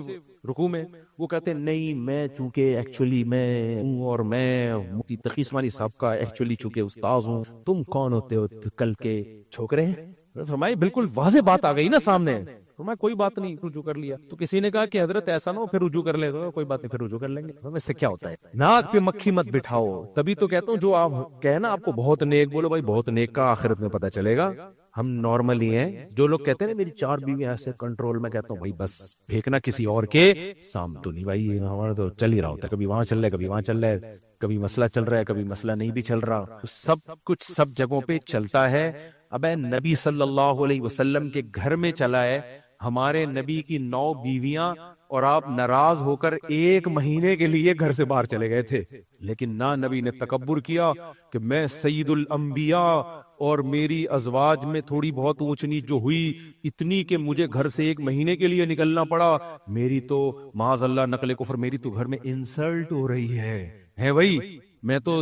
رکوع میں، وہ کہتے ہیں نہیں میں چونکہ ایکچولی میں ہوں اور میں مفتی تقی عثمانی صاحب کا ایکچولی چونکہ استاذ ہوں، تم کون ہوتے ہو کل کے چھوکرے ہیں؟ فرمایا بالکل واضح بات آ گئی نا سامنے، فرمایا کوئی بات نہیں، رجوع کر لیا۔ تو کسی نے کہا کہ حضرت ایسا نہ ہو پھر رجوع کر لے، تو کوئی بات نہیں پھر رجوع کر لیں گے۔ اس سے کیا ہوتا ہے؟ ناک پہ مکھی مت بٹھاؤ، تبھی تو کہتا ہوں جو آپ کہے نا آپ کو بہت نیک، بولو بھائی بہت نیک کا آخرت میں پتہ چلے گا، ہم نارمل ہی ہیں۔ جو لوگ کہتے ہیں نا میری 4 بیوی ایسے کنٹرول میں، کہتا ہوں بھائی بس پھینکنا کسی اور کے سامنے تو نہیں، بھائی ہمارا تو چل ہی رہا ہوتا ہے، کبھی وہاں چل رہا ہے کبھی وہاں چل رہا ہے، کبھی مسئلہ چل رہا ہے کبھی مسئلہ نہیں بھی چل رہا، سب کچھ سب جگہوں پہ چلتا ہے۔ اب نبی صلی اللہ علیہ وسلم کے گھر میں چلا ہے، ہمارے نبی کی 9 بیویاں، اور آپ ناراض ہو کر 1 مہینے کے لیے گھر سے باہر چلے گئے تھے، لیکن نہ نبی نے تکبر کیا کہ میں سید الانبیاء اور میری ازواج میں تھوڑی بہت اونچ نیچ جو ہوئی اتنی کہ مجھے گھر سے 1 مہینے کے لیے نکلنا پڑا، میری تو معاذ اللہ نقل کفر، میری تو گھر میں انسلٹ ہو رہی ہے بھائی، میں تو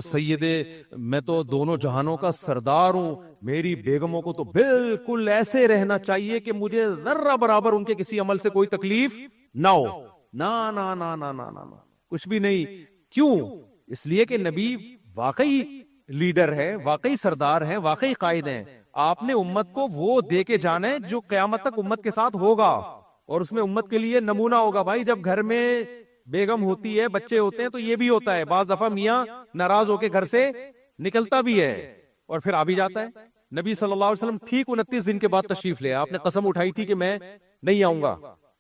میں تو دونوں جہانوں کا سردار ہوں، میری بیگموں کو تو بالکل ایسے رہنا چاہیے کہ مجھے ذرہ برابر ان کے کسی عمل سے کوئی تکلیف نہ ہو۔ نا نا نا نا نا نا کچھ بھی نہیں. کیوں؟ اس لیے کہ نبی واقعی لیڈر ہے، واقعی سردار ہیں، واقعی قائد ہیں. آپ نے امت کو وہ دے کے جانا ہے جو قیامت تک امت کے ساتھ ہوگا، اور اس میں امت کے لیے نمونہ ہوگا. بھائی جب گھر میں بیگم ہوتی ہے، بچے ہوتے ہیں، تو یہ بھی ہوتا ہے بعض دفعہ میاں ناراض ہو کے گھر سے نکلتا بھی ہے اور پھر آ بھی جاتا ہے. نبی صلی اللہ علیہ وسلم ٹھیک 29 دن کے بعد تشریف لے. آپ نے قسم اٹھائی تھی کہ میں نہیں آؤں گا،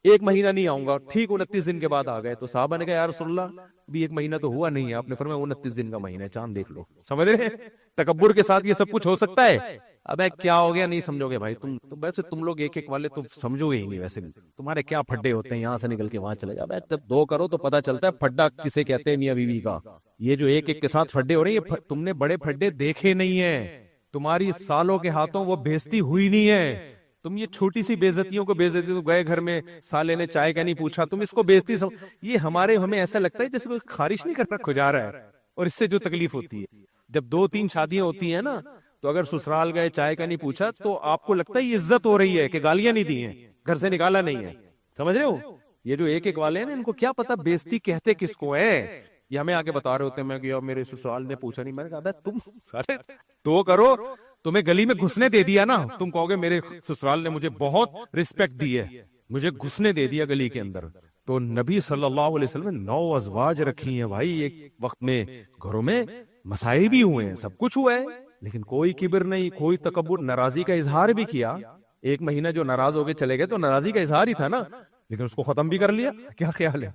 1 مہینہ نہیں آؤں گا. ٹھیک 29 دن کے بعد آ گئے. تو صحابہ نے کہا یا رسول اللہ ابھی 1 مہینہ تو ہوا نہیں ہے. آپ نے فرمایا 29 دن کا مہینہ ہے، چاند دیکھ لو. سمجھ رہے ہیں؟ تکبر کے ساتھ یہ سب کچھ ہو سکتا ہے. ابے کیا ہو گیا، نہیں سمجھو گے بھائی. تم تو ویسے تم لوگ ایک ایک والے تو سمجھو گے ہی نہیں. ویسے بھی تمہارے کیا پھڈے ہوتے ہیں، یہاں سے نکل کے وہاں چلے جا. جب دو کرو تو پتا چلتا ہے پھڈا کسے کہتے ہیں میاں بیوی کا. یہ جو ایک ایک کے ساتھ پھڈے ہو رہے ہیں، تم نے بڑے پھڈے دیکھے نہیں ہیں. تمہاری سالوں کے ہاتھوں وہ بےزتی ہوئی نہیں ہے. تم یہ چھوٹی سی بےزتیوں کو بےزتی، تو گئے گھر میں سالے نے چائے کا نہیں پوچھا، تم اس کو بےزتی یہ ہمیں ایسا لگتا ہے جیسے کوئی خارش نہیں کرنا کھجا رہا ہے. اور اس سے جو تکلیف ہوتی ہے جب 2-3 شادیاں ہوتی ہیں نا، تو اگر سسرال گئے چائے کا نہیں پوچھا تو آپ کو لگتا ہے یہ عزت ہو رہی ہے کہ گالیاں نہیں دی ہیں، گھر سے نکالا نہیں ہے. سمجھ رہے ہو؟ یہ جو ایک ایک والے ہیں نا، ان کو کیا پتا بےزتی کہتے کس کو ہے. یہ ہمیں آگے بتا رہے ہوتے ہیں، میں کہ میرے سسرال نے پوچھا نہیں. میں نے کہا تم سارے تو کرو، تمہیں گلی میں گھسنے دے دیا نا، تم کہو گے میرے سسرال نے مجھے بہت رسپیکٹ دی ہے، مجھے گھسنے دے دیا گلی کے اندر. تو نبی صلی اللہ علیہ وسلم نے 9 ازواج رکھی ہیں. بھائی ایک وقت میں گھروں میں مسائل بھی ہوئے ہیں، سب کچھ ہوا ہے، لیکن کوئی کبر نہیں، کوئی تکبر. ناراضی کا اظہار بھی کیا. 1 مہینہ جو ناراض ہو کے چلے گئے تو ناراضی کا اظہار ہی تھا نا، لیکن اس کو ختم بھی کر لیا. کیا خیال ہے؟